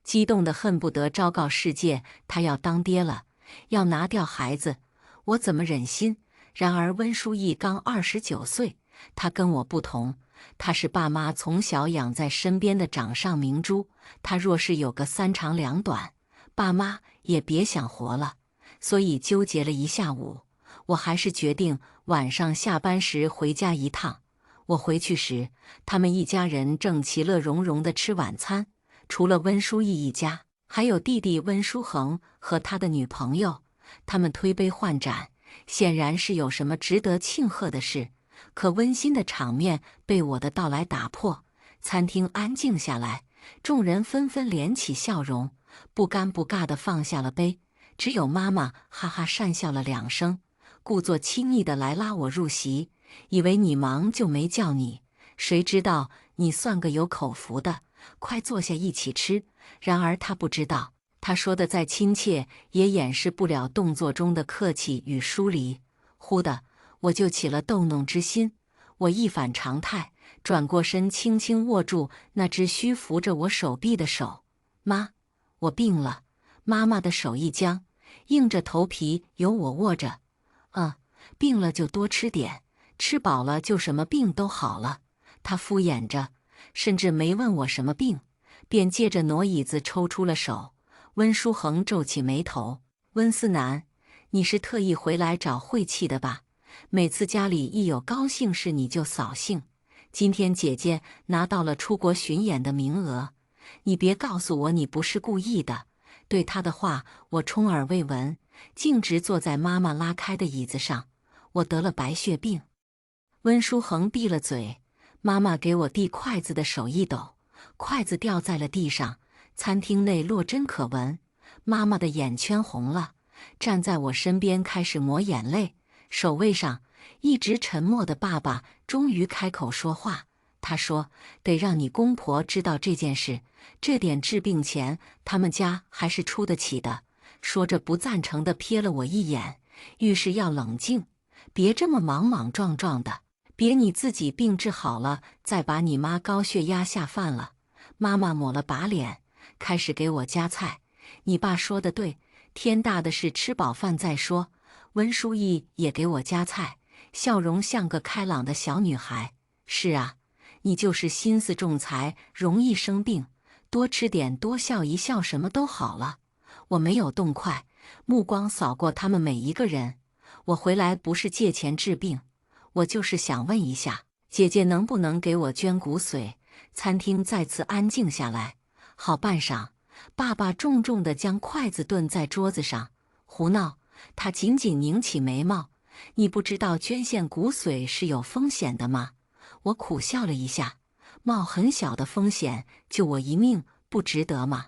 激动得恨不得昭告世界，他要当爹了，要拿掉孩子，我怎么忍心？然而温书意刚29岁，他跟我不同，他是爸妈从小养在身边的掌上明珠，他若是有个三长两短，爸妈也别想活了。所以纠结了一下午，我还是决定晚上下班时回家一趟。我回去时，他们一家人正其乐融融地吃晚餐，除了温书意一家，还有弟弟温书恒和他的女朋友，他们推杯换盏，显然是有什么值得庆贺的事。可温馨的场面被我的到来打破，餐厅安静下来，众人纷纷敛起笑容，不尴不尬地放下了杯。只有妈妈哈哈讪笑了2声，故作亲昵地来拉我入席，以为你忙就没叫你，谁知道你算个有口福的，快坐下一起吃。然而他不知道，他说的再亲切，也掩饰不了动作中的客气与疏离。忽的，我就起了逗弄之心，我一反常态，转过身，轻轻握住那只虚扶着我手臂的手。妈，我病了。妈妈的手一僵，硬着头皮由我握着。病了就多吃点，吃饱了就什么病都好了。她敷衍着，甚至没问我什么病，便借着挪椅子抽出了手。温书恒皱起眉头：温思南，你是特意回来找晦气的吧？每次家里一有高兴事你就扫兴。今天姐姐拿到了出国巡演的名额，你别告诉我你不是故意的。对他的话我充耳未闻，径直坐在妈妈拉开的椅子上。我得了白血病。温书恒闭了嘴，妈妈给我递筷子的手一抖，筷子掉在了地上。餐厅内落针可闻，妈妈的眼圈红了，站在我身边开始抹眼泪。守卫上一直沉默的爸爸终于开口说话，他说：得让你公婆知道这件事，这点治病钱他们家还是出得起的。说着不赞成地瞥了我一眼，遇事要冷静，别这么莽莽撞撞的。别你自己病治好了，再把你妈高血压下饭了。妈妈抹了把脸，开始给我夹菜。你爸说的对，天大的事吃饱饭再说。温书意也给我夹菜，笑容像个开朗的小女孩。是啊，你就是心思重财，容易生病，多吃点，多笑一笑，什么都好了。我没有动筷，目光扫过他们每一个人。我回来不是借钱治病，我就是想问一下，姐姐能不能给我捐骨髓？餐厅再次安静下来，好半晌，爸爸重重地将筷子顿在桌子上。胡闹！他紧紧拧起眉毛。你不知道捐献骨髓是有风险的吗？我苦笑了一下，冒很小的风险，救我一命，不值得吗？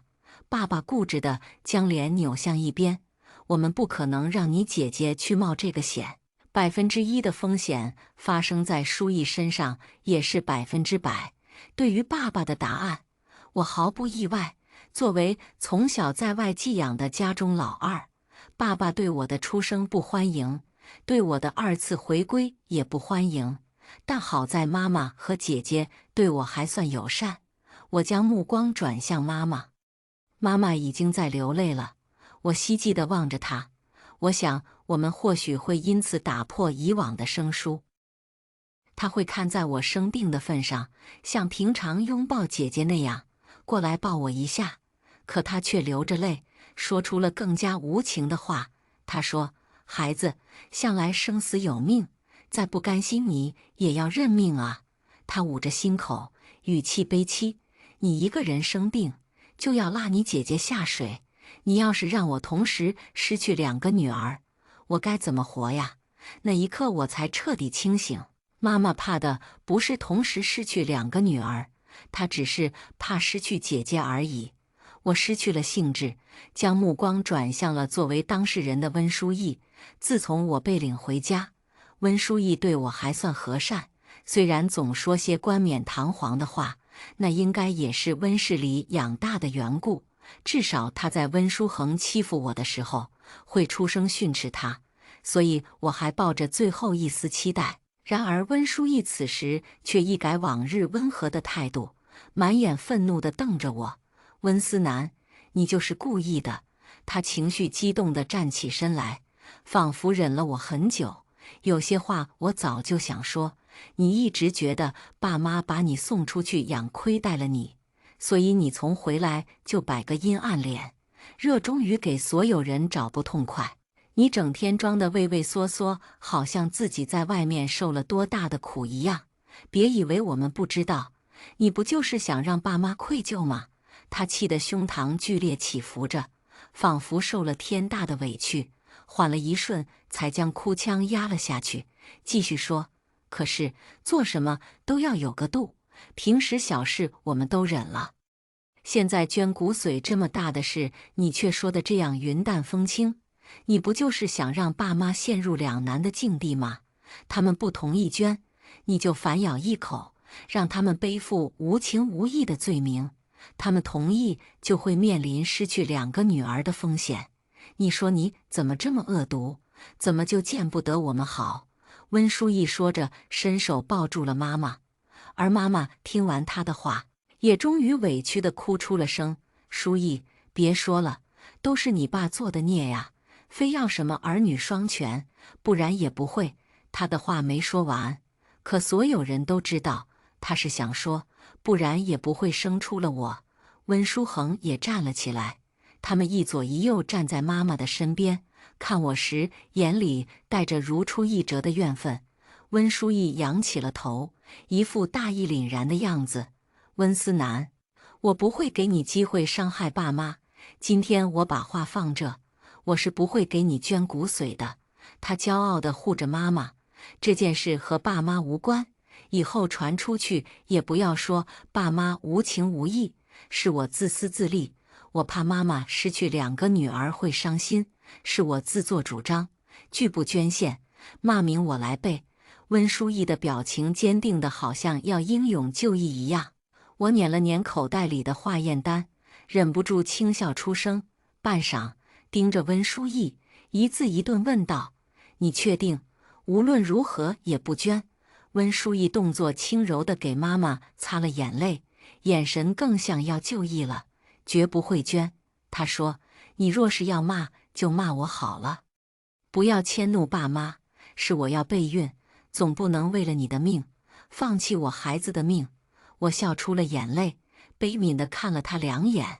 爸爸固执地将脸扭向一边。我们不可能让你姐姐去冒这个险，1%的风险发生在书意身上也是100%。对于爸爸的答案，我毫不意外。作为从小在外寄养的家中老二，爸爸对我的出生不欢迎，对我的2次回归也不欢迎。但好在妈妈和姐姐对我还算友善。我将目光转向妈妈，妈妈已经在流泪了。我希冀地望着她，我想我们或许会因此打破以往的生疏。她会看在我生病的份上，像平常拥抱姐姐那样过来抱我一下。可她却流着泪，说出了更加无情的话。她说：“孩子，向来生死有命，再不甘心你也要认命啊。”她捂着心口，语气悲戚：“你一个人生病，就要拉你姐姐下水。你要是让我同时失去2个女儿，我该怎么活呀？”那一刻我才彻底清醒。妈妈怕的不是同时失去2个女儿，她只是怕失去姐姐而已。我失去了兴致，将目光转向了作为当事人的温书意。自从我被领回家，温书意对我还算和善，虽然总说些冠冕堂皇的话，那应该也是温室里养大的缘故。至少他在温书恒欺负我的时候，会出声训斥他，所以我还抱着最后一丝期待。然而温书意此时却一改往日温和的态度，满眼愤怒地瞪着我。温思南，你就是故意的！他情绪激动地站起身来，仿佛忍了我很久。有些话我早就想说，你一直觉得爸妈把你送出去养亏待了你，所以你从回来就摆个阴暗脸，热衷于给所有人找不痛快。你整天装得畏畏缩缩，好像自己在外面受了多大的苦一样。别以为我们不知道，你不就是想让爸妈愧疚吗？他气得胸膛剧烈起伏着，仿佛受了天大的委屈，缓了一瞬，才将哭腔压了下去，继续说：“可是做什么都要有个度，平时小事我们都忍了，现在捐骨髓这么大的事，你却说的这样云淡风轻。你不就是想让爸妈陷入两难的境地吗？他们不同意捐，你就反咬一口，让他们背负无情无义的罪名。他们同意，就会面临失去2个女儿的风险。你说你怎么这么恶毒？怎么就见不得我们好？”温书意说着，伸手抱住了妈妈。而妈妈听完他的话，也终于委屈地哭出了声：“书意，别说了，都是你爸做的孽呀！非要什么儿女双全，不然也不会。”他的话没说完，可所有人都知道他是想说，不然也不会生出了我。温书恒也站了起来，他们一左一右站在妈妈的身边，看我时眼里带着如出一辙的怨愤。温书意仰起了头，一副大义凛然的样子：“温思南，我不会给你机会伤害爸妈。今天我把话放这，我是不会给你捐骨髓的。”他骄傲地护着妈妈：“这件事和爸妈无关，以后传出去也不要说爸妈无情无义，是我自私自利。我怕妈妈失去2个女儿会伤心，是我自作主张，拒不捐献，骂名我来背。”温书意的表情坚定的好像要英勇就义一样。我捻了捻口袋里的化验单，忍不住轻笑出声，半晌盯着温书意，一字一顿问道：“你确定无论如何也不捐？”温书意动作轻柔地给妈妈擦了眼泪，眼神更像要就义了，绝不会捐。他说：“你若是要骂，就骂我好了，不要迁怒爸妈。是我要备孕，总不能为了你的命，放弃我孩子的命。”我笑出了眼泪，悲悯地看了他2眼，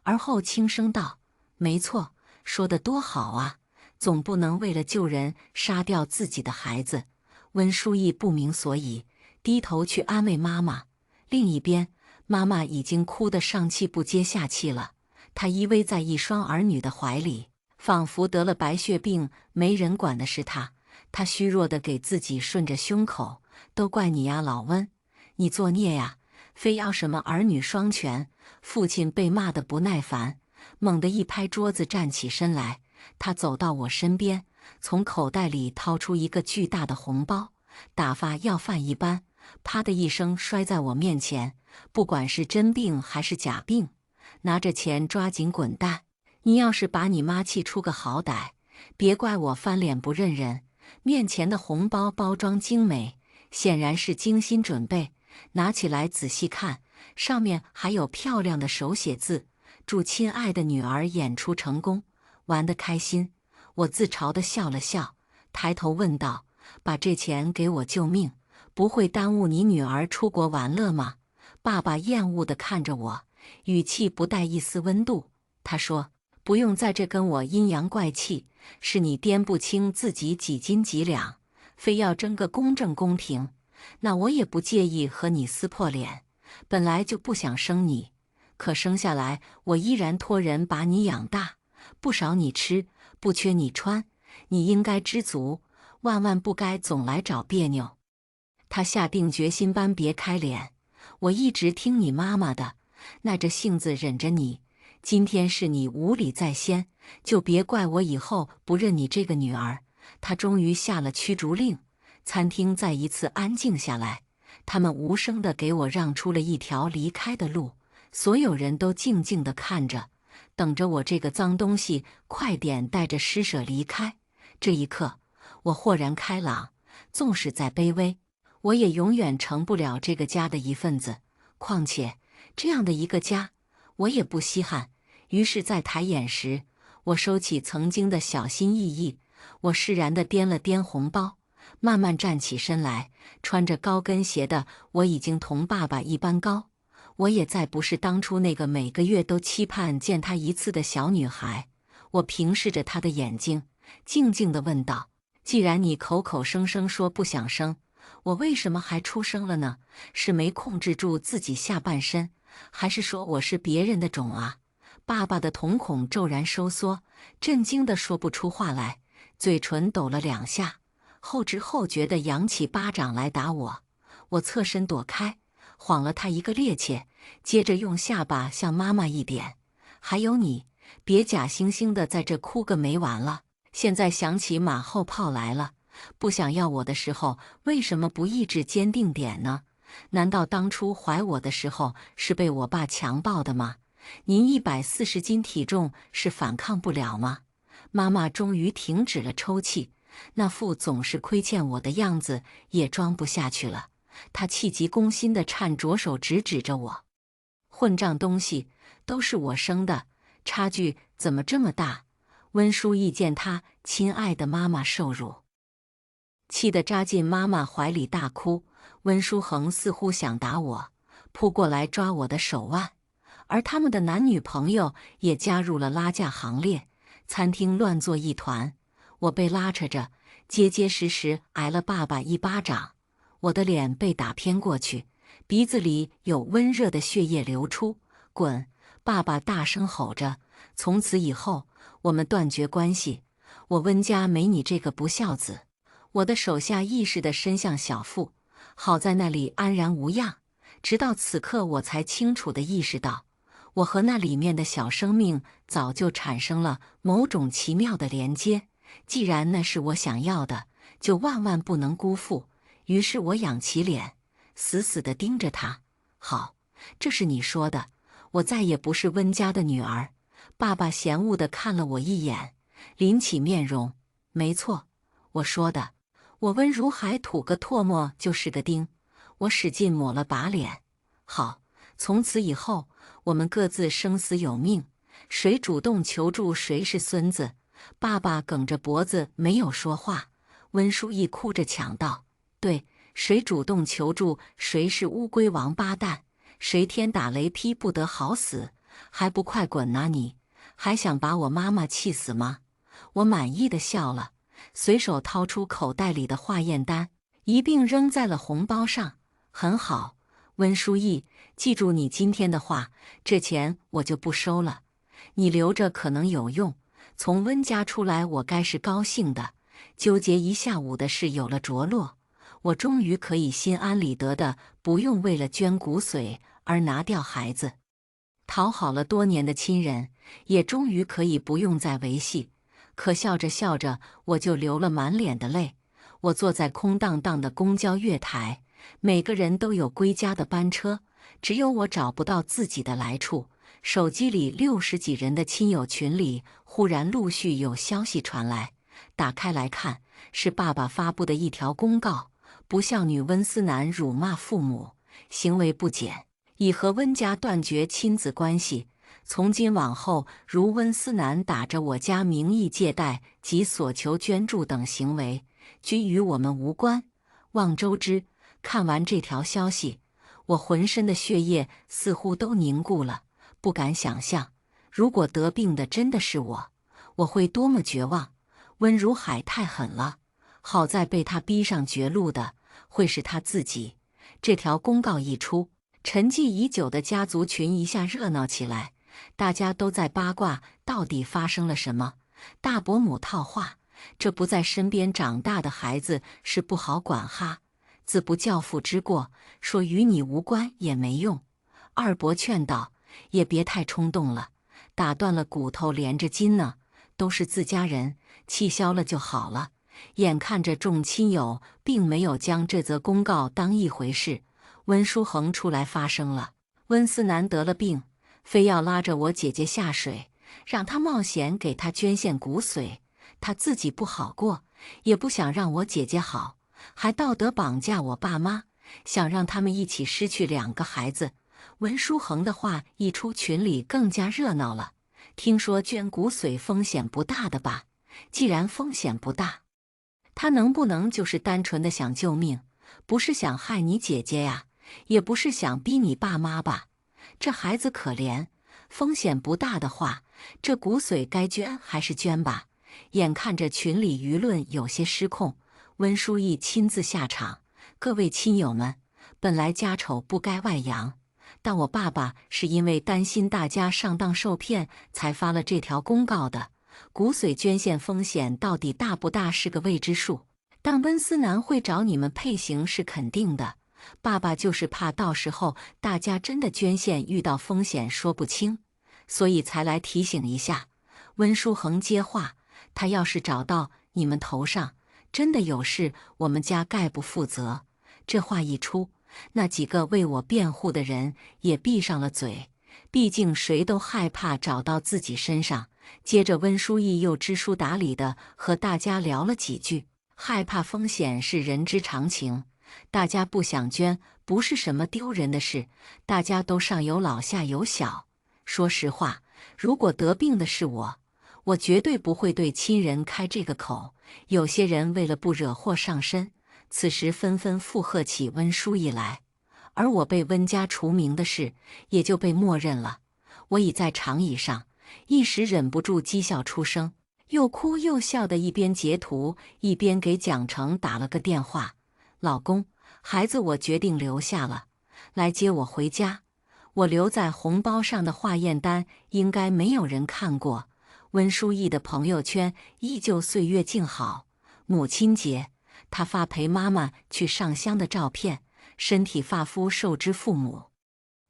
而后轻声道：“没错，说得多好啊，总不能为了救人杀掉自己的孩子。”温书意不明所以，低头去安慰妈妈。另一边，妈妈已经哭得上气不接下气了，她依偎在一双儿女的怀里，仿佛得了白血病，没人管的是她。她虚弱地给自己顺着胸口：“都怪你呀，老温，你作孽呀，非要什么儿女双全。”父亲被骂得不耐烦，猛地一拍桌子，站起身来。他走到我身边，从口袋里掏出一个巨大的红包，打发要饭一般，啪的一声摔在我面前。不管是真病还是假病，拿着钱抓紧滚蛋！你要是把你妈气出个好歹，别怪我翻脸不认人。面前的红包包装精美，显然是精心准备。拿起来仔细看，上面还有漂亮的手写字：“祝亲爱的女儿演出成功，玩得开心。”我自嘲地笑了笑，抬头问道：“把这钱给我救命，不会耽误你女儿出国玩乐吗？”爸爸厌恶地看着我，语气不带一丝温度。他说：“不用在这跟我阴阳怪气，是你掂不清自己几斤几两，非要争个公正公平。那我也不介意和你撕破脸，本来就不想生你，可生下来我依然托人把你养大，不少你吃，不缺你穿，你应该知足，万万不该总来找别扭。”他下定决心般别开脸：“我一直听你妈妈的，耐着性子忍着你。今天是你无礼在先，就别怪我以后不认你这个女儿。”他终于下了驱逐令，餐厅再一次安静下来，他们无声地给我让出了一条离开的路。所有人都静静地看着，等着我这个脏东西快点带着施舍离开。这一刻，我豁然开朗，纵使再卑微，我也永远成不了这个家的一份子。况且，这样的一个家，我也不稀罕。于是，在抬眼时，我收起曾经的小心翼翼，我释然地掂了掂红包，慢慢站起身来。穿着高跟鞋的我已经同爸爸一般高，我也再不是当初那个每个月都期盼见他一次的小女孩。我平视着他的眼睛，静静地问道：“既然你口口声声说不想生，我为什么还出生了呢？是没控制住自己下半身，还是说我是别人的种啊？”爸爸的瞳孔骤然收缩，震惊得说不出话来，嘴唇抖了2下，后知后觉地扬起巴掌来打我。我侧身躲开，晃了他一个趔趄，接着用下巴向妈妈一点：“还有你，别假惺惺的在这哭个没完了。现在想起马后炮来了，不想要我的时候，为什么不意志坚定点呢？难道当初怀我的时候是被我爸强暴的吗？您140斤体重是反抗不了吗？”妈妈终于停止了抽泣，那副总是亏欠我的样子也装不下去了。她气急攻心地颤着手指着我：“混账东西，都是我生的，差距怎么这么大？”温书意见她亲爱的妈妈受辱，气得扎进妈妈怀里大哭。温书恒似乎想打我，扑过来抓我的手腕，而他们的男女朋友也加入了拉架行列。餐厅乱作一团，我被拉扯着，结结实实挨了爸爸一巴掌。我的脸被打偏过去，鼻子里有温热的血液流出。“滚！”爸爸大声吼着。从此以后，我们断绝关系。我温家没你这个不孝子。我的手下意识地伸向小腹，好在那里安然无恙。直到此刻，我才清楚地意识到，我和那里面的小生命早就产生了某种奇妙的连接。既然那是我想要的，就万万不能辜负。于是我仰起脸，死死地盯着他。“好，这是你说的，我再也不是温家的女儿。”爸爸嫌恶地看了我一眼，凛起面容：“没错，我说的，我温如海吐个唾沫就是个钉，我使劲抹了把脸。好，从此以后，我们各自生死有命，谁主动求助谁是孙子。爸爸梗着脖子没有说话，温书义哭着抢道：对，谁主动求助谁是乌龟王八蛋，谁天打雷劈不得好死，还不快滚呐你！还想把我妈妈气死吗？我满意的笑了，随手掏出口袋里的化验单，一并扔在了红包上。很好，温书义，记住你今天的话，这钱我就不收了，你留着可能有用。从温家出来，我该是高兴的，纠结一下午的事有了着落，我终于可以心安理得的，不用为了捐骨髓而拿掉孩子，讨好了多年的亲人，也终于可以不用再维系。可笑着笑着，我就流了满脸的泪。我坐在空荡荡的公交月台，每个人都有归家的班车，只有我找不到自己的来处。手机里60几人的亲友群里，忽然陆续有消息传来。打开来看，是爸爸发布的一条公告：不孝女温思南辱骂父母，行为不检，已和温家断绝亲子关系。从今往后，如温思南打着我家名义借贷及索求捐助等行为，均与我们无关。望周知。看完这条消息，我浑身的血液似乎都凝固了。不敢想象，如果得病的真的是我，我会多么绝望。温如海太狠了，好在被他逼上绝路的会是他自己。这条公告一出，沉寂已久的家族群一下热闹起来，大家都在八卦到底发生了什么。大伯母套话：这不在身边长大的孩子是不好管哈，自不教父之过，说与你无关也没用。二伯劝道：也别太冲动了，打断了骨头连着筋呢，都是自家人，气消了就好了。眼看着众亲友并没有将这则公告当一回事，温书恒出来发声了：温思南得了病，非要拉着我姐姐下水，让她冒险给她捐献骨髓，他自己不好过，也不想让我姐姐好，还道德绑架我爸妈，想让他们一起失去2个孩子。温书恒的话一出，群里更加热闹了。听说捐骨髓风险不大的吧？既然风险不大，他能不能就是单纯的想救命，不是想害你姐姐呀，也不是想逼你爸妈吧？这孩子可怜，风险不大的话，这骨髓该捐还是捐吧。眼看着群里舆论有些失控，温书义亲自下场：各位亲友们，本来家丑不该外扬，但我爸爸是因为担心大家上当受骗，才发了这条公告的。骨髓捐献风险到底大不大是个未知数，但温思南会找你们配型是肯定的。爸爸就是怕到时候大家真的捐献遇到风险说不清，所以才来提醒一下。温书恒接话：他要是找到你们头上真的有事，我们家概不负责。这话一出，那几个为我辩护的人也闭上了嘴，毕竟谁都害怕找到自己身上。接着温书义又知书达理的和大家聊了几句，害怕风险是人之常情，大家不想捐不是什么丢人的事，大家都上有老下有小。说实话，如果得病的是我绝对不会对亲人开这个口。有些人为了不惹祸上身，此时纷纷附和起温书义来，而我被温家除名的事也就被默认了。我倚在长椅上，一时忍不住讥笑出声，又哭又笑的一边截图，一边给蒋成打了个电话：老公，孩子我决定留下了，来接我回家。我留在红包上的化验单应该没有人看过。温书义的朋友圈依旧岁月静好。母亲节，他发陪妈妈去上香的照片，身体发肤受之父母。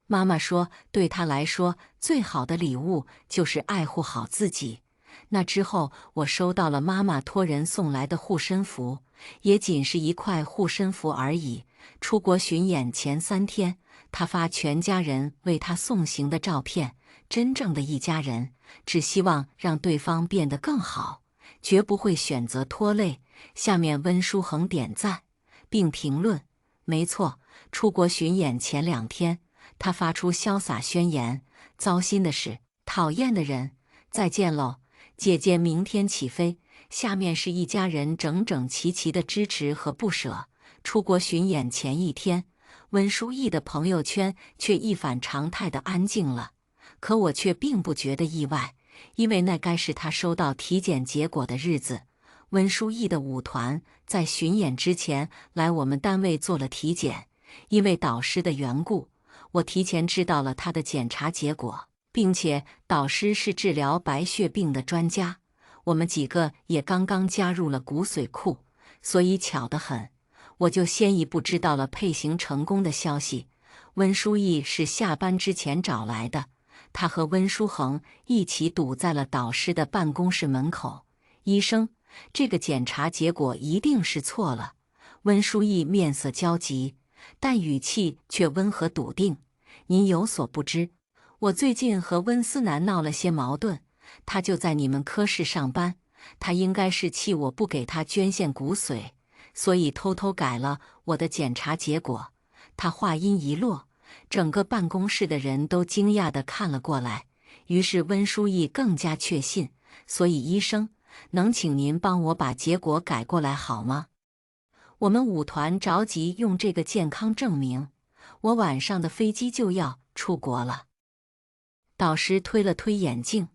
妈妈说，对他来说，最好的礼物就是爱护好自己。那之后，我收到了妈妈托人送来的护身符，也仅是一块护身符而已。出国巡演前3天，他发全家人为他送行的照片，真正的一家人，只希望让对方变得更好，绝不会选择拖累。下面温书恒点赞并评论：没错，出国巡演前2天，他发出潇洒宣言：糟心的是，讨厌的人，再见喽，姐姐明天起飞。下面是一家人整整齐齐的支持和不舍。出国巡演前1天，温书意的朋友圈却一反常态的安静了。可我却并不觉得意外，因为那该是他收到体检结果的日子。温书意的舞团在巡演之前来我们单位做了体检，因为导师的缘故，我提前知道了他的检查结果，并且导师是治疗白血病的专家。我们几个也刚刚加入了骨髓库，所以巧得很，我就先一步知道了配型成功的消息。温书意是下班之前找来的，他和温书恒一起堵在了导师的办公室门口。医生，这个检查结果一定是错了。温书意面色焦急，但语气却温和笃定。您有所不知，我最近和温思南闹了些矛盾，他就在你们科室上班，他应该是气我不给他捐献骨髓，所以偷偷改了我的检查结果。他话音一落，整个办公室的人都惊讶地看了过来，于是温书意更加确信。所以医生，能请您帮我把结果改过来好吗？我们舞团着急用这个健康证明，我晚上的飞机就要出国了。导师推了推眼镜，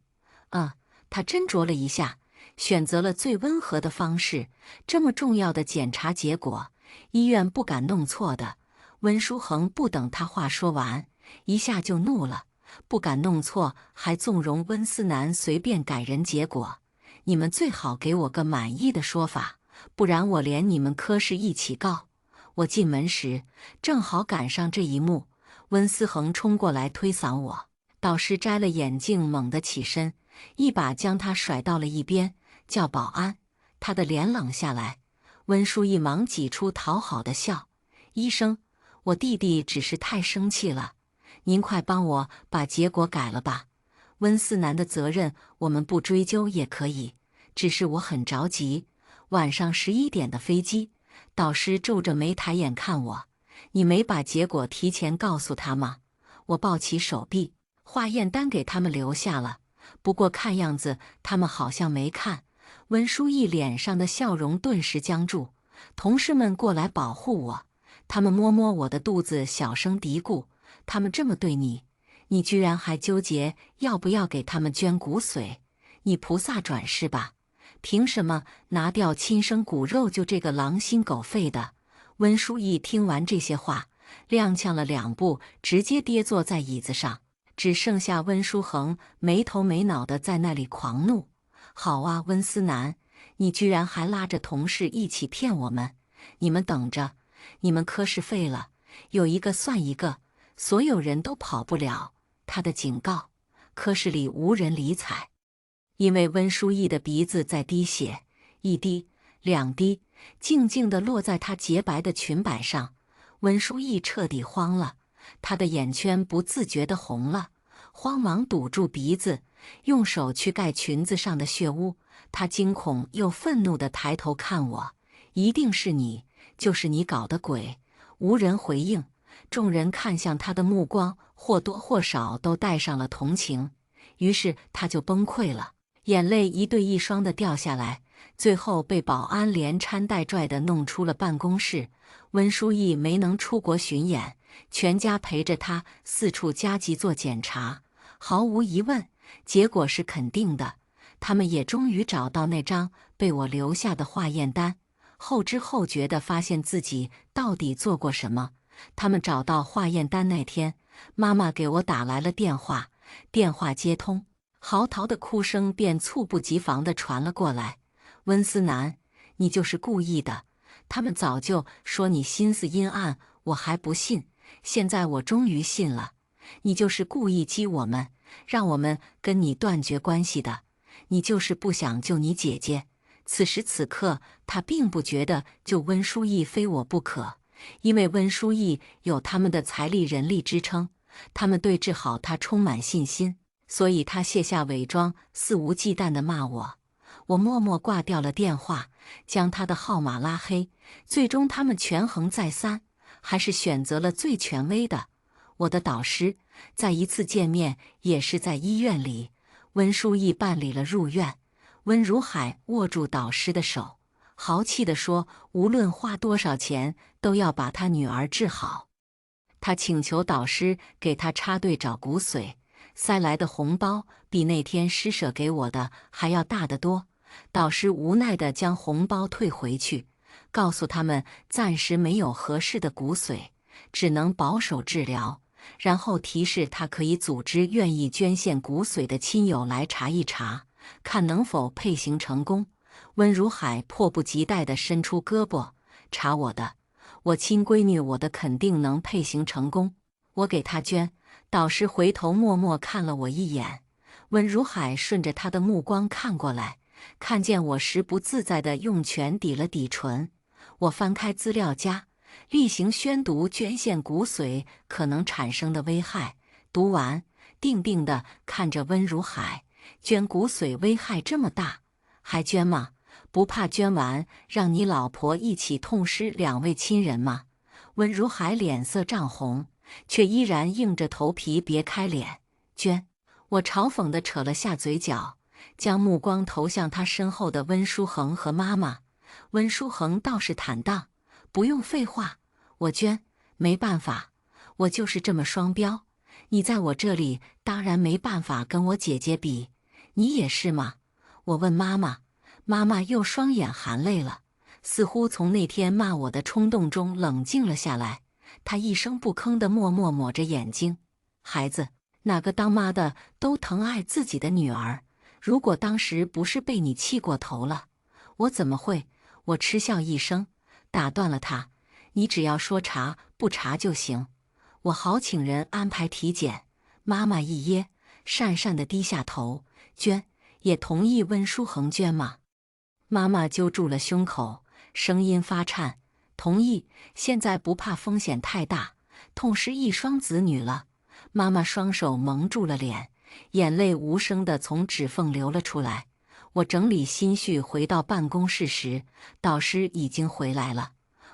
他斟酌了一下，选择了最温和的方式。这么重要的检查结果，医院不敢弄错的。温书恒不等他话说完，一下就怒了，不敢弄错，还纵容温思南随便改人结果。你们最好给我个满意的说法，不然我连你们科室一起告。我进门时正好赶上这一幕，温思恒冲过来推搡我，导师摘了眼镜，猛地起身，一把将他甩到了一边，叫保安。他的脸冷下来，温书意忙挤出讨好的笑：医生，我弟弟只是太生气了，您快帮我把结果改了吧。温思南的责任我们不追究也可以，只是我很着急，晚上11点的飞机。导师皱着眉抬眼看我：你没把结果提前告诉他吗？我抱起手臂，化验单给他们留下了，不过看样子他们好像没看。温书意脸上的笑容顿时僵住。同事们过来保护我，他们摸摸我的肚子，小声嘀咕：他们这么对你，你居然还纠结要不要给他们捐骨髓？你菩萨转世吧？凭什么拿掉亲生骨肉就这个狼心狗肺的？温书意听完这些话，踉跄了2步，直接跌坐在椅子上，只剩下温书恒没头没脑的在那里狂怒：好啊，温思南，你居然还拉着同事一起骗我们！你们等着，你们科室废了，有一个算一个，所有人都跑不了。他的警告，科室里无人理睬。因为温书意的鼻子在滴血，1滴2滴，静静地落在她洁白的裙摆上。温书意彻底慌了，她的眼圈不自觉地红了，慌忙堵住鼻子，用手去盖裙子上的血污。她惊恐又愤怒地抬头看我：一定是你，就是你搞的鬼！无人回应，众人看向她的目光或多或少都带上了同情，于是她就崩溃了。眼泪一对一双的掉下来，最后被保安连搀带拽的弄出了办公室。温书意没能出国巡演，全家陪着他四处加急做检查。毫无疑问，结果是肯定的。他们也终于找到那张被我留下的化验单，后知后觉地发现自己到底做过什么。他们找到化验单那天，妈妈给我打来了电话，电话接通，嚎啕的哭声便猝不及防地传了过来：温思南，你就是故意的，他们早就说你心思阴暗，我还不信，现在我终于信了，你就是故意激我们，让我们跟你断绝关系的，你就是不想救你姐姐。此时此刻，他并不觉得救温书意非我不可，因为温书意有他们的财力人力支撑，他们对治好他充满信心，所以他卸下伪装，肆无忌惮地骂我。我默默挂掉了电话，将他的号码拉黑。最终他们权衡再三，还是选择了最权威的。我的导师在一次见面，也是在医院里，温书义办理了入院。温如海握住导师的手，豪气地说：“无论花多少钱，都要把他女儿治好。”他请求导师给他插队找骨髓，塞来的红包比那天施舍给我的还要大得多。导师无奈地将红包退回去，告诉他们暂时没有合适的骨髓，只能保守治疗。然后提示他可以组织愿意捐献骨髓的亲友来查一查，看能否配型成功。温如海迫不及待地伸出胳膊，查我的，我亲闺女，我的肯定能配型成功，我给她捐。导师回头默默看了我一眼，温如海顺着他的目光看过来，看见我时不自在地用拳抵了抵唇。我翻开资料夹，例行宣读捐献骨髓可能产生的危害。读完，定定地看着温如海，捐骨髓危害这么大，还捐吗？不怕捐完让你老婆一起痛失2位亲人吗？温如海脸色涨红，却依然硬着头皮别开脸。捐！我嘲讽地扯了下嘴角，将目光投向他身后的温书恒和妈妈。温书恒倒是坦荡，不用废话，我捐，没办法，我就是这么双标。你在我这里当然没办法跟我姐姐比，你也是吗？我问妈妈，妈妈又双眼含泪了，似乎从那天骂我的冲动中冷静了下来。她一声不吭地默默抹着眼睛。孩子，哪个当妈的都疼爱自己的女儿，如果当时不是被你气过头了，我怎么会？我嗤笑一声，打断了他，你只要说查不查就行。我好请人安排体检。妈妈一噎，讪讪地低下头。捐，也同意温书恒捐吗？妈妈揪住了胸口，声音发颤。同意，现在不怕风险太大，痛失一双子女了。妈妈双手蒙住了脸，眼泪无声地从指缝流了出来。我整理心绪回到办公室时，导师已经回来了。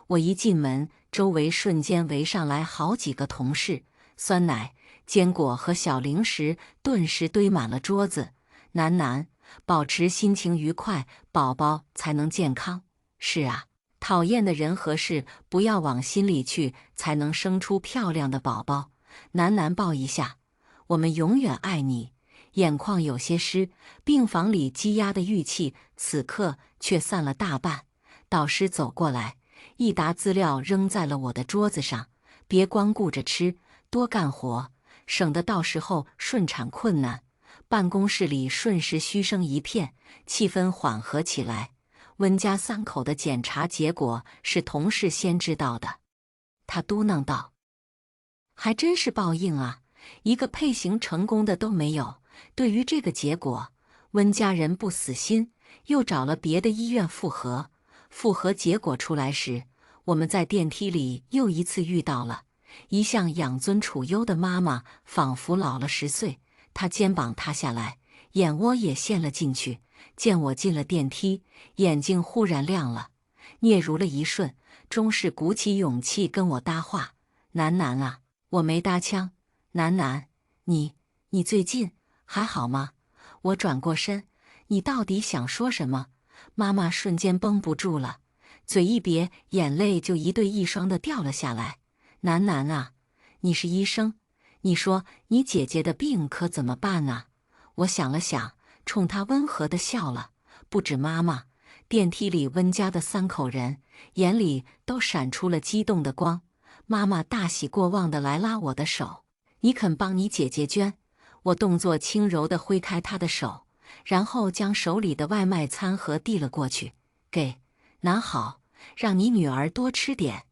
我一进门，周围瞬间围上来好几个同事，酸奶、坚果和小零食顿时堆满了桌子。楠，保持心情愉快，宝宝才能健康。是啊，讨厌的人和事不要往心里去，才能生出漂亮的宝宝。楠抱一下，我们永远爱你。眼眶有些湿，病房里积压的郁气此刻却散了大半。导师走过来，一沓资料扔在了我的桌子上。别光顾着吃，多干活，省得到时候顺产困难。办公室里瞬时嘘声一片，气氛缓和起来。温家3口的检查结果是同事先知道的，他嘟囔道：“还真是报应啊，一个配型成功的都没有。”对于这个结果，温家人不死心，又找了别的医院复核。复核结果出来时，我们在电梯里又一次遇到了一向养尊处优的妈妈，仿佛老了10岁。她肩膀塌下来，眼窝也陷了进去。见我进了电梯，眼睛忽然亮了，嗫嚅了一瞬，终是鼓起勇气跟我搭话：“楠啊！”我没搭腔：“楠，你最近还好吗？”我转过身，你到底想说什么？妈妈瞬间绷不住了，嘴一瘪，眼泪就一对一双的掉了下来。楠啊，你是医生，你说你姐姐的病可怎么办啊？我想了想，冲她温和的笑了。不止妈妈，电梯里温家的3口人眼里都闪出了激动的光。妈妈大喜过望的来拉我的手：“你肯帮你姐姐捐？”我动作轻柔地挥开她的手，然后将手里的外卖餐盒递了过去：“给，拿好，让你女儿多吃点。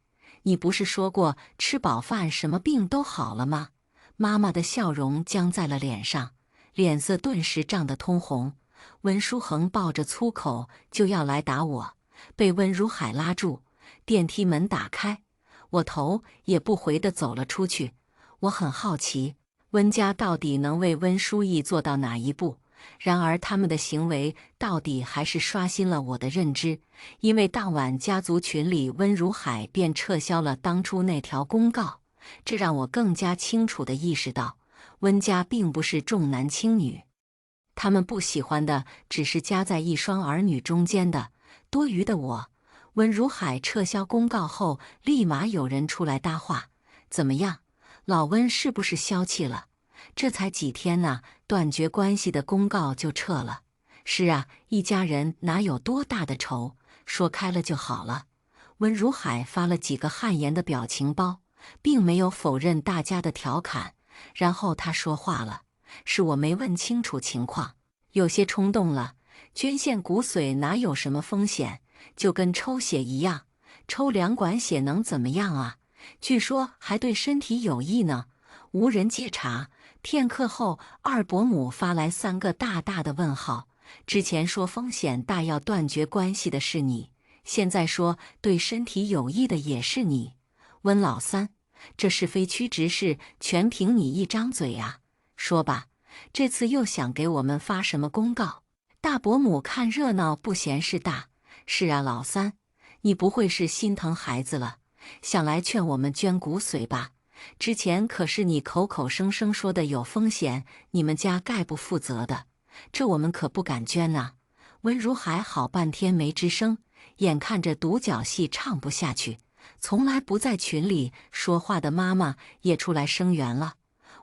你不是说过吃饱饭什么病都好了吗？”妈妈的笑容僵在了脸上，脸色顿时涨得通红。温书恒抱着粗口就要来打我，被温如海拉住。电梯门打开，我头也不回地走了出去。我很好奇，温家到底能为温书义做到哪一步？然而他们的行为到底还是刷新了我的认知，因为当晚家族群里温如海便撤销了当初那条公告，这让我更加清楚地意识到，温家并不是重男轻女，他们不喜欢的只是夹在一双儿女中间的多余的我。温如海撤销公告后，立马有人出来搭话：“怎么样，老温是不是消气了？这才几天呢，断绝关系的公告就撤了。”“是啊，一家人哪有多大的仇，说开了就好了。”温如海发了几个汗颜的表情包，并没有否认大家的调侃。然后他说话了：“是我没问清楚情况，有些冲动了。捐献骨髓哪有什么风险？就跟抽血一样，抽2管血能怎么样啊？据说还对身体有益呢。”无人接茬。片刻后，二伯母发来3个大大的问号。之前说风险大要断绝关系的是你，现在说对身体有益的也是你。温老三，这是非曲直事，全凭你一张嘴啊！说吧，这次又想给我们发什么公告？大伯母看热闹不嫌事大。是啊，老三，你不会是心疼孩子了，想来劝我们捐骨髓吧？之前可是你口口声声说的有风险，你们家概不负责的，这我们可不敢捐呐。温如海好半天没吱声，眼看着独角戏唱不下去，从来不在群里说话的妈妈也出来声援了：“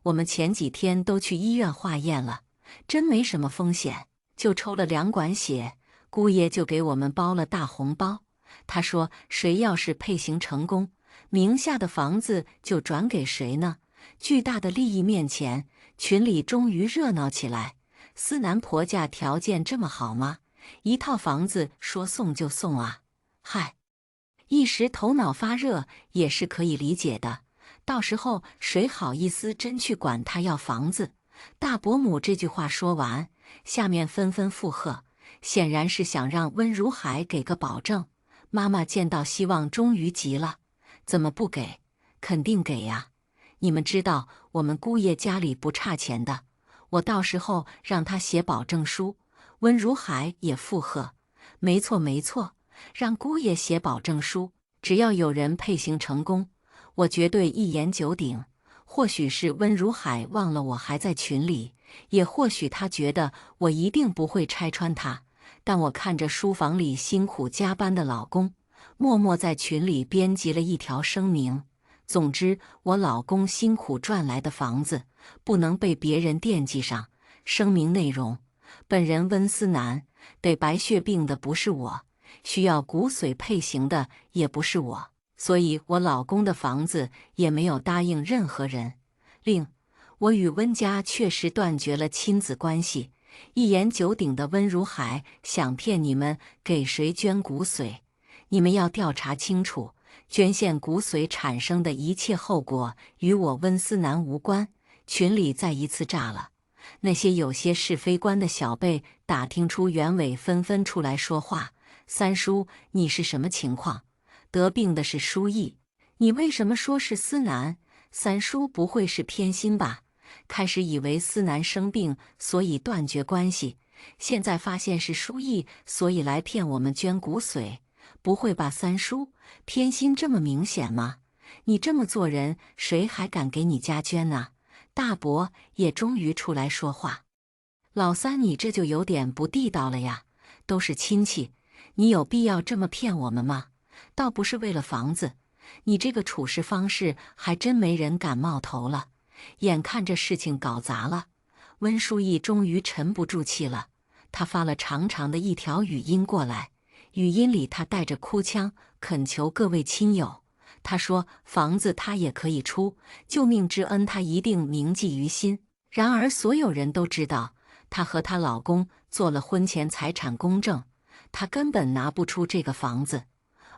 我们前几天都去医院化验了，真没什么风险，就抽了2管血，姑爷就给我们包了大红包。他说谁要是配型成功，名下的房子就转给谁呢？”巨大的利益面前，群里终于热闹起来。思南婆家条件这么好吗？一套房子说送就送啊！嗨，一时头脑发热也是可以理解的，到时候谁好意思真去管他要房子？大伯母这句话说完，下面纷纷附和，显然是想让温如海给个保证。妈妈见到希望终于急了：“怎么不给？肯定给呀！你们知道我们姑爷家里不差钱的，我到时候让他写保证书。”温如海也附和：“没错没错，让姑爷写保证书，只要有人配型成功，我绝对一言九鼎。”或许是温如海忘了我还在群里，也或许他觉得我一定不会拆穿他，但我看着书房里辛苦加班的老公，默默在群里编辑了一条声明：总之，我老公辛苦赚来的房子不能被别人惦记上。声明内容：本人温思南，得白血病的不是我，需要骨髓配型的也不是我，所以我老公的房子也没有答应任何人。另，我与温家确实断绝了亲子关系。一言九鼎的温如海想骗你们给谁捐骨髓，你们要调查清楚，捐献骨髓产生的一切后果与我温思南无关。群里再一次炸了，那些有些是非官的小辈打听出原委，纷纷出来说话：“三叔，你是什么情况？得病的是书义，你为什么说是思南？三叔不会是偏心吧？开始以为思南生病，所以断绝关系，现在发现是书义，所以来骗我们捐骨髓。不会吧，三叔，偏心这么明显吗？你这么做人，谁还敢给你家捐呢？”大伯也终于出来说话：“老三，你这就有点不地道了呀！都是亲戚，你有必要这么骗我们吗？倒不是为了房子，你这个处事方式还真没人敢冒头了。”眼看着事情搞砸了，温书义终于沉不住气了，他发了长长的一条语音过来，语音里他带着哭腔，恳求各位亲友。他说房子他也可以出，救命之恩他一定铭记于心。然而所有人都知道，她和她老公做了婚前财产公证，她根本拿不出这个房子。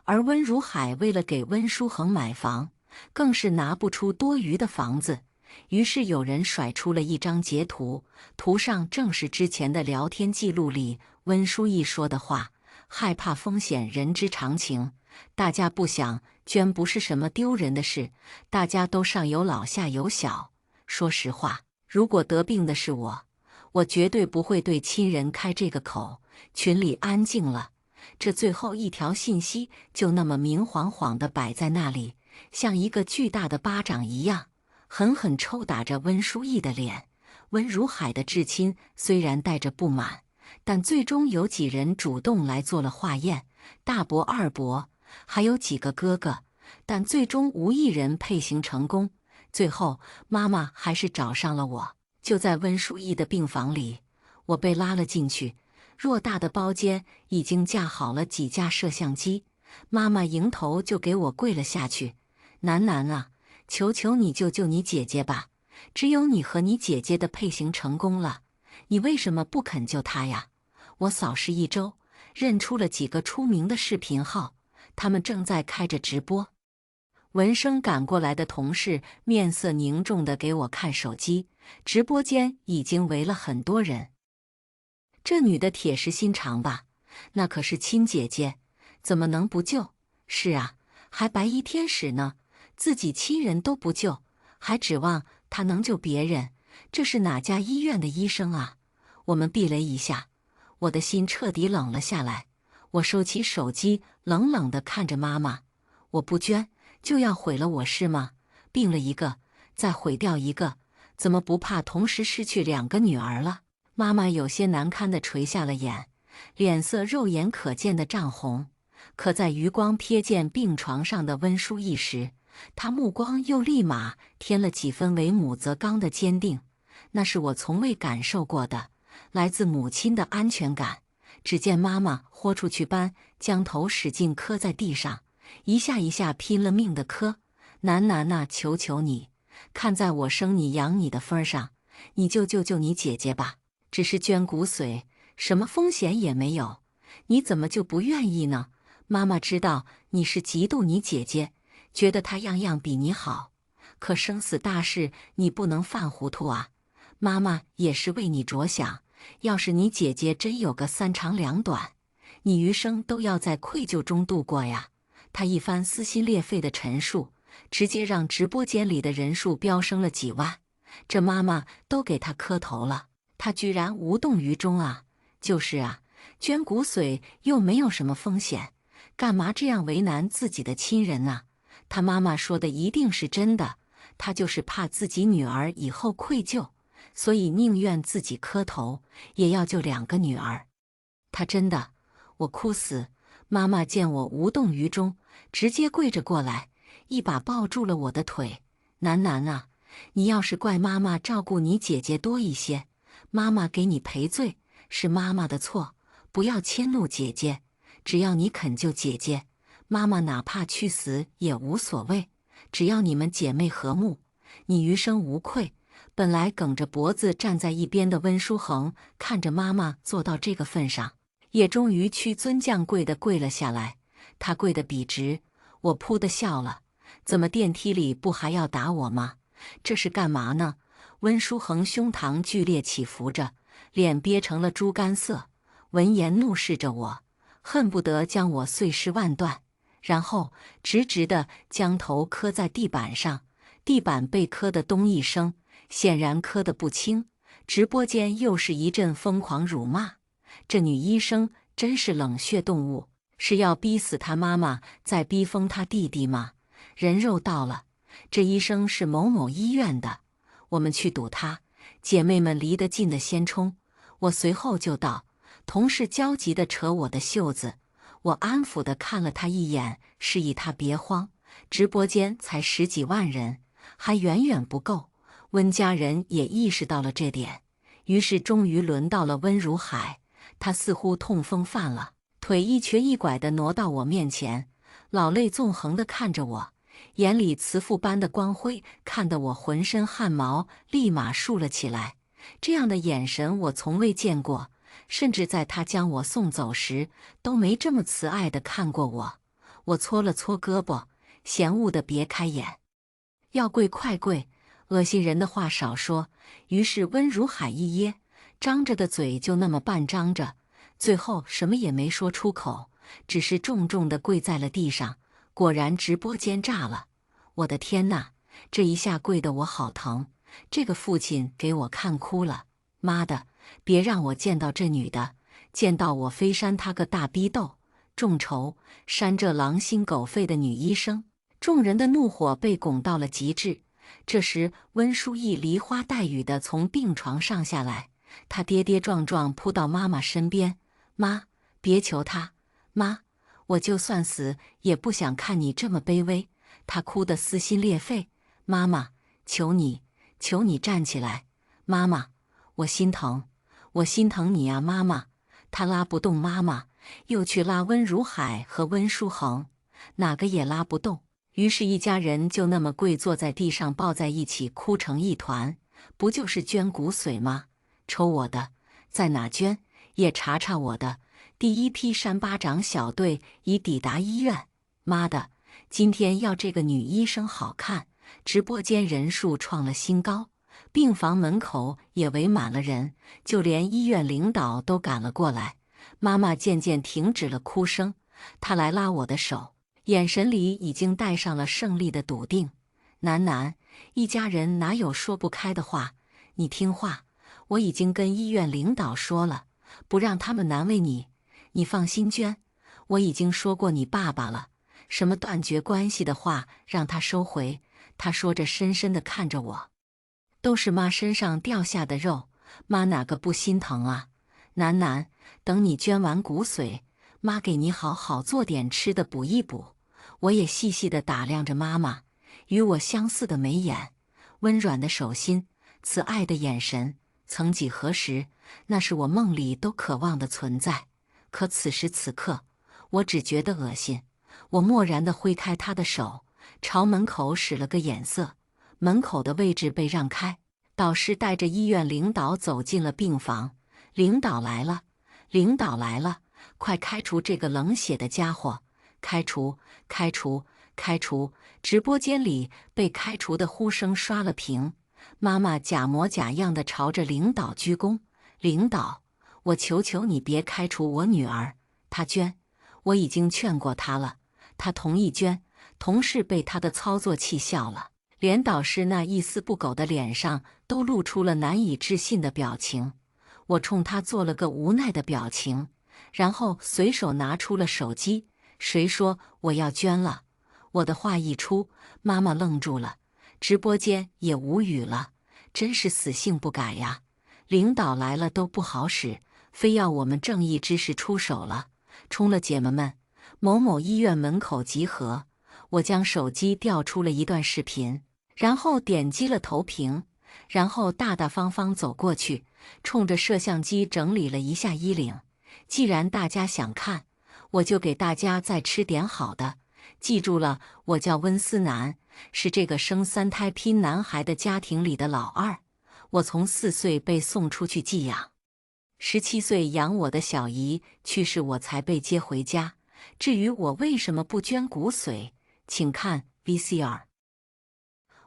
而温如海为了给温书恒买房，更是拿不出多余的房子。于是有人甩出了一张截图，图上正是之前的聊天记录里温书义说的话：“害怕风险，人之常情。大家不想捐不是什么丢人的事，大家都上有老下有小。说实话，如果得病的是我我绝对不会对亲人开这个口。群里安静了，这最后一条信息就那么明晃晃地摆在那里，像一个巨大的巴掌一样，狠狠抽打着温书义的脸。温如海的至亲虽然带着不满，但最终有几人主动来做了化验，大伯、二伯，还有几个哥哥，但最终无一人配型成功。最后，妈妈还是找上了我。就在温书义的病房里，我被拉了进去。偌大的包间已经架好了几架摄像机，妈妈迎头就给我跪了下去：“楠楠啊，求求你救救你姐姐吧！只有你和你姐姐的配型成功了，你为什么不肯救她呀？”我扫视一周，认出了几个出名的视频号，他们正在开着直播。闻声赶过来的同事面色凝重地给我看手机，直播间已经围了很多人。这女的铁石心肠吧？那可是亲姐姐，怎么能不救？是啊，还白衣天使呢，自己亲人都不救，还指望她能救别人？这是哪家医院的医生啊？我们避雷一下，我的心彻底冷了下来。我收起手机，冷冷地看着妈妈：“我不捐，就要毁了我是吗？病了一个，再毁掉一个，怎么不怕同时失去2个女儿了？”妈妈有些难堪地垂下了眼，脸色肉眼可见的涨红。可在余光瞥见病床上的温书义时，她目光又立马添了几分为母则刚的坚定。那是我从未感受过的，来自母亲的安全感。只见妈妈豁出去般将头使劲磕在地上，一下一下拼了命地磕：“楠楠啊，求求你，看在我生你养你的份上，你就救救你姐姐吧！只是捐骨髓，什么风险也没有，你怎么就不愿意呢？妈妈知道你是嫉妒你姐姐，觉得她样样比你好，可生死大事你不能犯糊涂啊！妈妈也是为你着想，要是你姐姐真有个3长2短，你余生都要在愧疚中度过呀！”她一番撕心裂肺的陈述，直接让直播间里的人数飙升了几万。这妈妈都给她磕头了，她居然无动于衷啊！就是啊，捐骨髓又没有什么风险，干嘛这样为难自己的亲人呢？她妈妈说的一定是真的，她就是怕自己女儿以后愧疚，所以宁愿自己磕头，也要救2个女儿。她真的，我哭死！妈妈见我无动于衷，直接跪着过来，一把抱住了我的腿：“楠楠啊，你要是怪妈妈照顾你姐姐多一些，妈妈给你赔罪，是妈妈的错，不要迁怒姐姐。只要你肯救姐姐，妈妈哪怕去死也无所谓。只要你们姐妹和睦，你余生无愧。”本来梗着脖子站在一边的温书恒，看着妈妈做到这个份上，也终于屈尊降贵地跪了下来。他跪得笔直，我噗地笑了。怎么电梯里不还要打我吗？这是干嘛呢？温书恒胸膛剧烈起伏着，脸憋成了猪肝色，闻言怒视着我，恨不得将我碎尸万段，然后直直地将头磕在地板上。地板被磕得咚一声，显然磕得不轻。直播间又是一阵疯狂辱骂，这女医生真是冷血动物，是要逼死她妈妈，再逼疯她弟弟吗？人肉到了，这医生是某某医院的，我们去堵他。姐妹们离得近的先冲，我随后就到。同事焦急地扯我的袖子，我安抚地看了他一眼，示意他别慌。直播间才10几万人，还远远不够。温家人也意识到了这点，于是终于轮到了温如海。他似乎痛风犯了，腿一瘸一拐地挪到我面前，老泪纵横地看着我，眼里慈父般的光辉看得我浑身汗毛立马竖了起来。这样的眼神我从未见过，甚至在他将我送走时都没这么慈爱地看过我。我搓了搓胳膊，嫌恶地别开眼：“要跪快跪，恶心人的话少说。”于是温如海一噎，张着的嘴就那么半张着，最后什么也没说出口，只是重重地跪在了地上。果然直播间炸了！我的天哪，这一下跪得我好疼，这个父亲给我看哭了。妈的，别让我见到这女的，见到我非扇她个大逼斗！众筹扇这狼心狗肺的女医生！众人的怒火被拱到了极致。这时，温书义梨花带雨地从病床上下来，他跌跌撞撞扑到妈妈身边：“妈，别求他，妈，我就算死也不想看你这么卑微。”他哭得撕心裂肺：“妈妈，求你，求你站起来！妈妈，我心疼，我心疼你啊，妈妈！”他拉不动妈妈，又去拉温如海和温书恒，哪个也拉不动。于是，一家人就那么跪坐在地上，抱在一起，哭成一团。不就是捐骨髓吗？抽我的，在哪捐？也查查我的。第一批扇巴掌小队已抵达医院。妈的，今天要这个女医生好看！直播间人数创了新高，病房门口也围满了人，就连医院领导都赶了过来。妈妈渐渐停止了哭声，她来拉我的手，眼神里已经带上了胜利的笃定。楠楠，一家人哪有说不开的话？你听话，我已经跟医院领导说了，不让他们难为你。你放心捐，我已经说过你爸爸了，什么断绝关系的话让他收回。他说着深深地看着我，都是妈身上掉下的肉，妈哪个不心疼啊？楠楠，等你捐完骨髓，妈给你好好做点吃的补一补。我也细细地打量着妈妈，与我相似的眉眼，温软的手心，慈爱的眼神。曾几何时，那是我梦里都渴望的存在。可此时此刻，我只觉得恶心。我漠然地挥开她的手，朝门口使了个眼色。门口的位置被让开，导师带着医院领导走进了病房。领导来了，领导来了，快开除这个冷血的家伙！开除，开除，开除！直播间里被开除的呼声刷了屏。妈妈假模假样地朝着领导鞠躬：“领导，我求求你别开除我女儿，她捐，我已经劝过她了，她同意捐。”同事被她的操作气笑了，连导师那一丝不苟的脸上都露出了难以置信的表情。我冲他做了个无奈的表情，然后随手拿出了手机。谁说我要捐了？我的话一出，妈妈愣住了，直播间也无语了。真是死性不改呀！领导来了都不好使，非要我们正义之士出手了。冲了姐们们，某某医院门口集合。我将手机调出了一段视频，然后点击了投屏，然后大大方方走过去，冲着摄像机整理了一下衣领。既然大家想看，我就给大家再吃点好的。记住了，我叫温思南，是这个生3胎拼男孩的家庭里的老二。我从4岁被送出去寄养，17岁养我的小姨去世，我才被接回家。至于我为什么不捐骨髓，请看 VCR。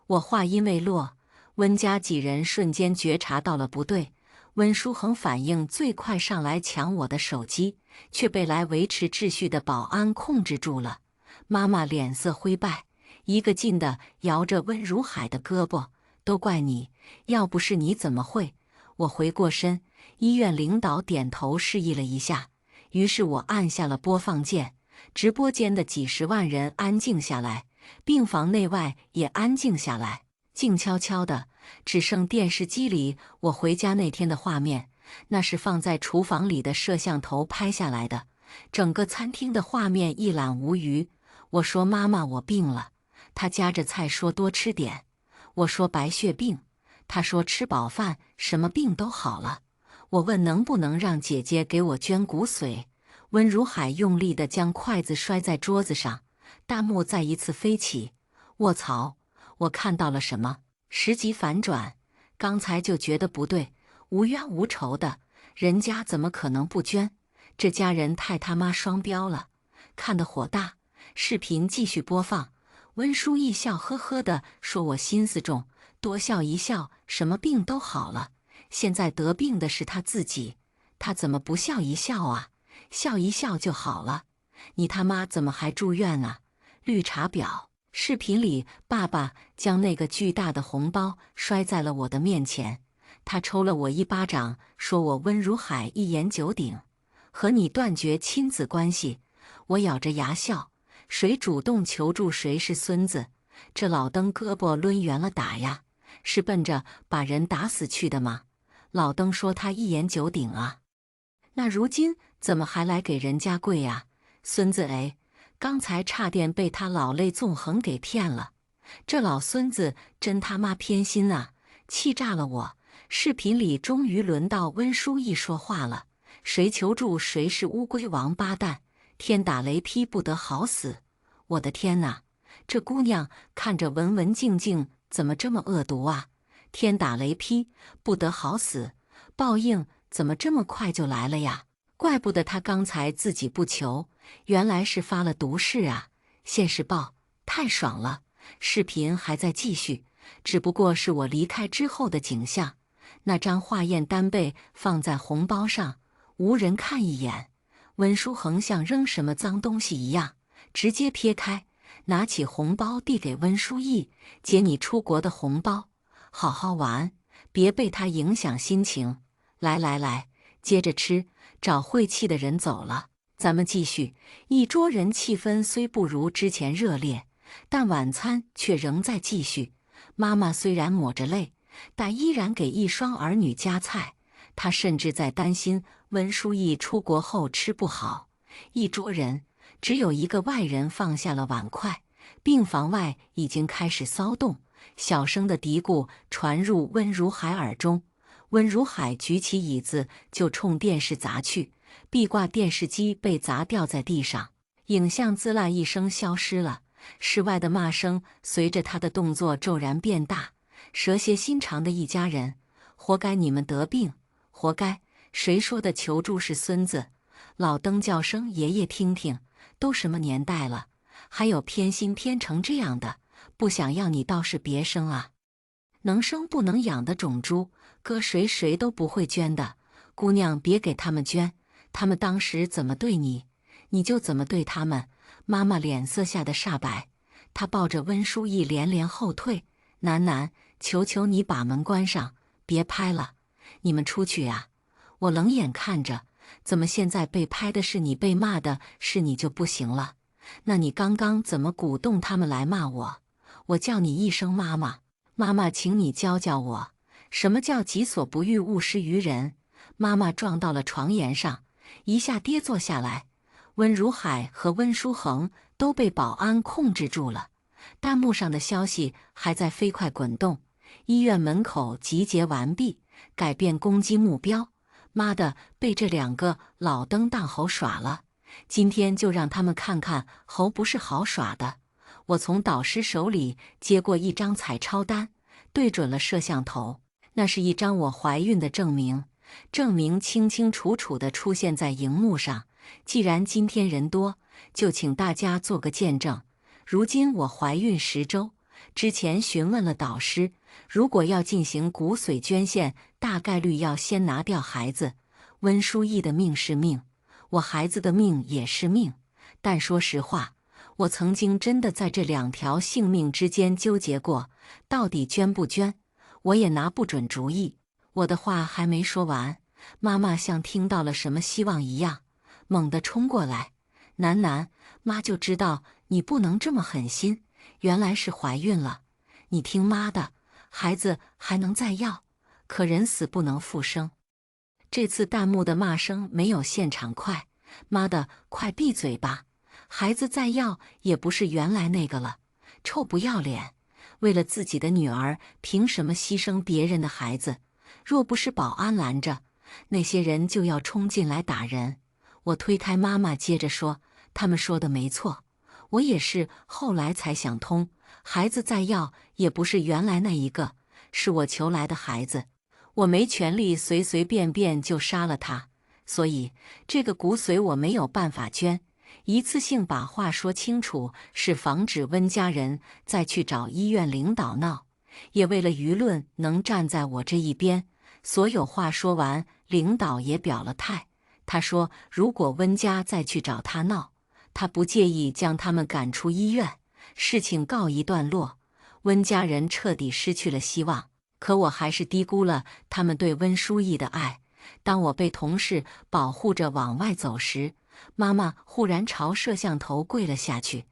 我话音未落，温家几人瞬间觉察到了不对。温书恒反应最快，上来抢我的手机，却被来维持秩序的保安控制住了。妈妈脸色灰败，一个劲地摇着温如海的胳膊：“都怪你，要不是你怎么会？”我回过身，医院领导点头示意了一下，于是我按下了播放键。直播间的几十万人安静下来，病房内外也安静下来，静悄悄的，只剩电视机里我回家那天的画面。那是放在厨房里的摄像头拍下来的，整个餐厅的画面一览无余。我说：“妈妈，我病了。”她夹着菜说：“多吃点。”我说：“白血病。”她说：“吃饱饭，什么病都好了。”我问：“能不能让姐姐给我捐骨髓？”温如海用力地将筷子摔在桌子上，大幕再一次飞起。卧槽！我看到了什么？10级反转！刚才就觉得不对，无冤无仇的，人家怎么可能不捐？这家人太他妈双标了！看得火大。视频继续播放，温书义笑呵呵地说：“我心思重，多笑一笑，什么病都好了。现在得病的是他自己，他怎么不笑一笑啊？笑一笑就好了。你他妈怎么还住院啊？”绿茶婊！视频里，爸爸将那个巨大的红包摔在了我的面前，他抽了我一巴掌，说我温如海一言九鼎，和你断绝亲子关系。我咬着牙笑，谁主动求助谁是孙子。这老登胳膊抡圆了打呀，是奔着把人打死去的吗？老登说他一言九鼎啊，那如今怎么还来给人家跪呀？孙子哎，刚才差点被他老泪纵横给骗了。这老孙子真他妈偏心啊，气炸了我。视频里终于轮到温书义说话了，谁求助谁是乌龟王八蛋，天打雷劈不得好死。我的天哪，这姑娘看着文文静静，怎么这么恶毒啊？天打雷劈不得好死，报应怎么这么快就来了呀？怪不得他刚才自己不求，原来是发了毒誓啊！现世报，太爽了！视频还在继续，只不过是我离开之后的景象。那张化验单被放在红包上，无人看一眼。温书恒像扔什么脏东西一样，直接撇开，拿起红包递给温书义：“姐，你出国的红包，好好玩，别被他影响心情。来来来，接着吃。”找晦气的人走了，咱们继续。一桌人气氛虽不如之前热烈，但晚餐却仍在继续。妈妈虽然抹着泪，但依然给一双儿女夹菜。她甚至在担心温书义出国后吃不好。一桌人只有一个外人放下了碗筷，病房外已经开始骚动，小声的嘀咕传入温如海耳中。温如海举起椅子就冲电视砸去，壁挂电视机被砸掉在地上，影像滋啦一声消失了。室外的骂声随着他的动作骤然变大。蛇蝎心肠的一家人，活该你们得病，活该！谁说的求助是孙子？老登叫声爷爷听听，都什么年代了，还有偏心偏成这样的，不想要你倒是别生啊！能生不能养的种猪，搁谁都不会捐的。姑娘别给他们捐，他们当时怎么对你，你就怎么对他们。妈妈脸色吓得煞白，她抱着温书义连连后退。楠，求求你把门关上，别拍了，你们出去呀！我冷眼看着，怎么现在被拍的是你，被骂的是你就不行了？那你刚刚怎么鼓动他们来骂我？我叫你一声妈妈，妈妈，请你教教我，什么叫己所不欲，勿施于人。妈妈撞到了床沿上，一下跌坐下来。温如海和温书恒都被保安控制住了。弹幕上的消息还在飞快滚动：医院门口集结完毕，改变攻击目标。妈的，被这两个老登当猴耍了！今天就让他们看看猴不是好耍的。我从导师手里接过一张彩超单，对准了摄像头。那是一张我怀孕的证明，证明清清楚楚地出现在荧幕上。既然今天人多，就请大家做个见证。如今我怀孕10周，之前询问了导师，如果要进行骨髓捐献，大概率要先拿掉孩子。温书义的命是命，我孩子的命也是命。但说实话，我曾经真的在这2条性命之间纠结过，到底捐不捐，我也拿不准主意。我的话还没说完，妈妈像听到了什么希望一样，猛地冲过来：“楠，妈就知道你不能这么狠心，原来是怀孕了。你听妈的，孩子还能再要，可人死不能复生。”这次弹幕的骂声没有现场快，妈的，快闭嘴吧！孩子再要也不是原来那个了，臭不要脸！为了自己的女儿，凭什么牺牲别人的孩子？若不是保安拦着，那些人就要冲进来打人。我推开妈妈，接着说：“他们说的没错，我也是后来才想通，孩子再要也不是原来那一个，是我求来的孩子，我没权利随随便便就杀了他，所以这个骨髓我没有办法捐。”一次性把话说清楚，是防止温家人再去找医院领导闹，也为了舆论能站在我这一边。所有话说完，领导也表了态，他说如果温家再去找他闹，他不介意将他们赶出医院。事情告一段落，温家人彻底失去了希望。可我还是低估了他们对温书义的爱。当我被同事保护着往外走时，妈妈忽然朝摄像头跪了下去。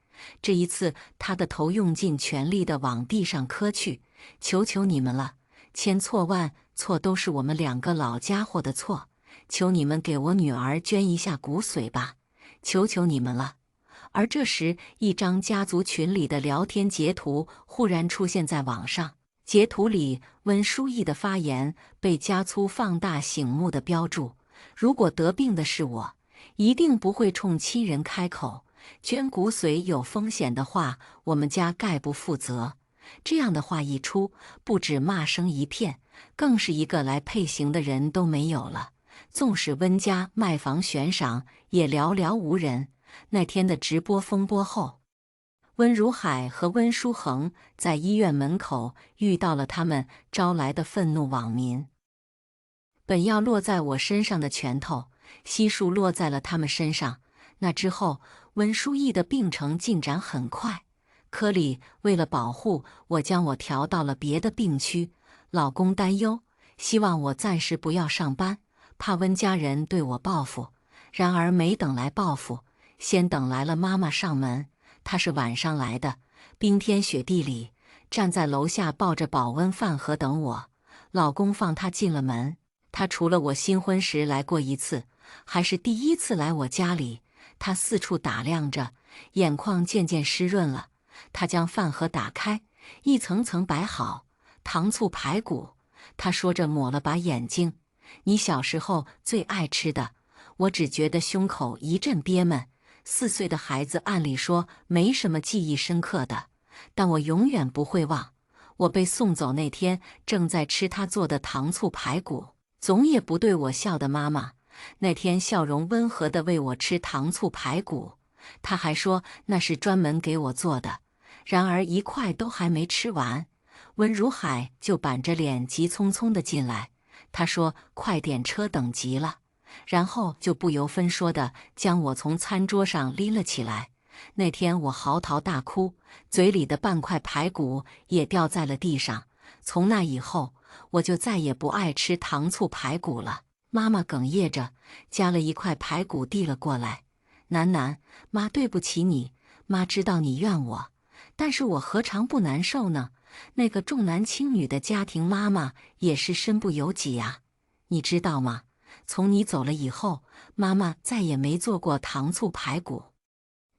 这一次，她的头用尽全力地往地上磕去：“求求你们了，千错万错都是我们2个老家伙的错，求你们给我女儿捐一下骨髓吧，求求你们了。”而这时，一张家族群里的聊天截图忽然出现在网上。截图里，温书义的发言被加粗放大醒目地标注：“如果得病的是我，一定不会冲亲人开口。捐骨髓有风险的话，我们家概不负责。”这样的话一出，不止骂声一片，更是一个来配型的人都没有了。纵使温家卖房悬赏，也寥寥无人。那天的直播风波后，温如海和温书恒在医院门口遇到了他们招来的愤怒网民。本要落在我身上的拳头，悉数落在了他们身上。那之后，温书义的病程进展很快。科里为了保护我，将我调到了别的病区。老公担忧，希望我暂时不要上班，怕温家人对我报复。然而没等来报复，先等来了妈妈上门。她是晚上来的，冰天雪地里站在楼下抱着保温饭盒等我。老公放她进了门。她除了我新婚时来过一次，还是第一次来我家里。她四处打量着，眼眶渐渐湿润了。她将饭盒打开，一层层摆好，糖醋排骨。她说着抹了把眼睛：“你小时候最爱吃的。”我只觉得胸口一阵憋闷。4岁的孩子按理说没什么记忆深刻的，但我永远不会忘，我被送走那天正在吃他做的糖醋排骨，总也不对我笑的妈妈。那天笑容温和地喂我吃糖醋排骨，她还说那是专门给我做的。然而一块都还没吃完，温如海就板着脸急匆匆地进来。他说：“快点，车等急了。”然后就不由分说地将我从餐桌上拎了起来。那天我嚎啕大哭，嘴里的半块排骨也掉在了地上。从那以后，我就再也不爱吃糖醋排骨了。妈妈哽咽着夹了一块排骨递了过来：“楠楠，妈对不起你，妈知道你怨我，但是我何尝不难受呢？那个重男轻女的家庭，妈妈也是身不由己呀，你知道吗？从你走了以后，妈妈再也没做过糖醋排骨。”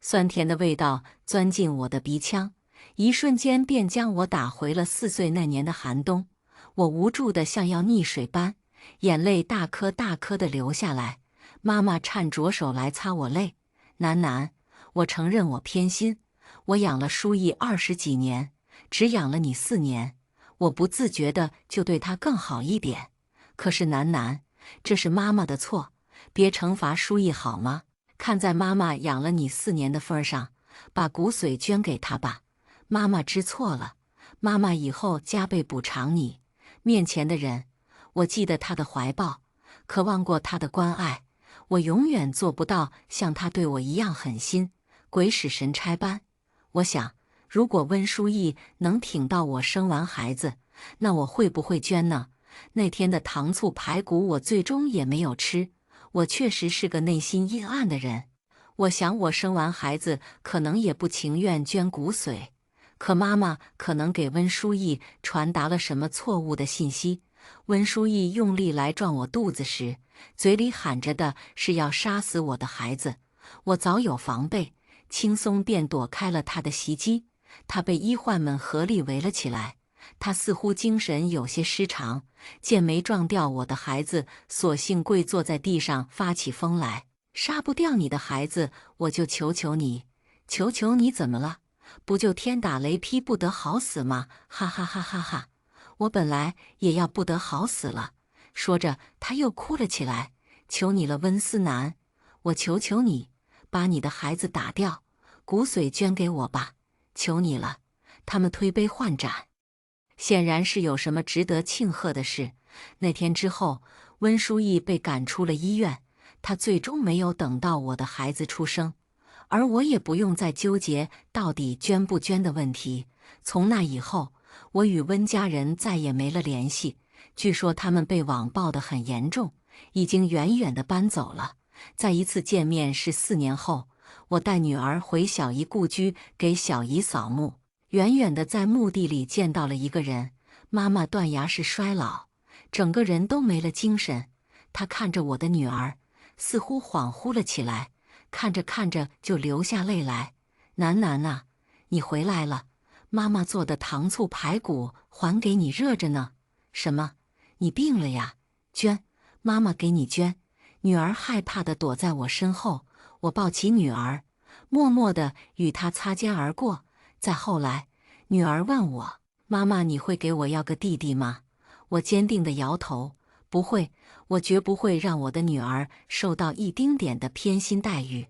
酸甜的味道钻进我的鼻腔，一瞬间便将我打回了4岁那年的寒冬。我无助的像要溺水般，眼泪大颗大颗的流下来。妈妈颤着手来擦我泪：“楠楠，我承认我偏心，我养了书义20几年，只养了你4年，我不自觉的就对他更好一点。可是楠楠，这是妈妈的错，别惩罚书义好吗？看在妈妈养了你4年的份上，把骨髓捐给他吧。妈妈知错了，妈妈以后加倍补偿你。面前的人，我记得他的怀抱，渴望过他的关爱，我永远做不到像他对我一样狠心，鬼使神差般。我想，如果温书义能挺到我生完孩子，那我会不会捐呢？那天的糖醋排骨我最终也没有吃，我确实是个内心阴暗的人。我想我生完孩子可能也不情愿捐骨髓，可妈妈可能给温书义传达了什么错误的信息。温书义用力来撞我肚子时，嘴里喊着的是要杀死我的孩子。我早有防备，轻松便躲开了他的袭击。他被医患们合力围了起来，他似乎精神有些失常，见没撞掉我的孩子，索性跪坐在地上发起疯来。杀不掉你的孩子，我就求求你，求求你，怎么了？不就天打雷劈不得好死吗？哈哈哈哈哈！我本来也要不得好死了。说着，他又哭了起来。求你了，温思南，我求求你，把你的孩子打掉，骨髓捐给我吧，求你了。他们推杯换盏，显然是有什么值得庆贺的事。那天之后，温书义被赶出了医院，他最终没有等到我的孩子出生，而我也不用再纠结到底捐不捐的问题。从那以后，我与温家人再也没了联系。据说他们被网暴得很严重，已经远远地搬走了。再一次见面是4年后，我带女儿回小姨故居给小姨扫墓，远远地在墓地里见到了一个人，妈妈断崖式衰老，整个人都没了精神。她看着我的女儿，似乎恍惚了起来，看着看着就流下泪来。楠楠啊，你回来了，妈妈做的糖醋排骨还给你热着呢。什么？你病了呀？捐，妈妈给你捐。女儿害怕地躲在我身后，我抱起女儿，默默地与她擦肩而过。再后来，女儿问我：妈妈，你会给我要个弟弟吗？我坚定地摇头，不会，我绝不会让我的女儿受到一丁点的偏心待遇。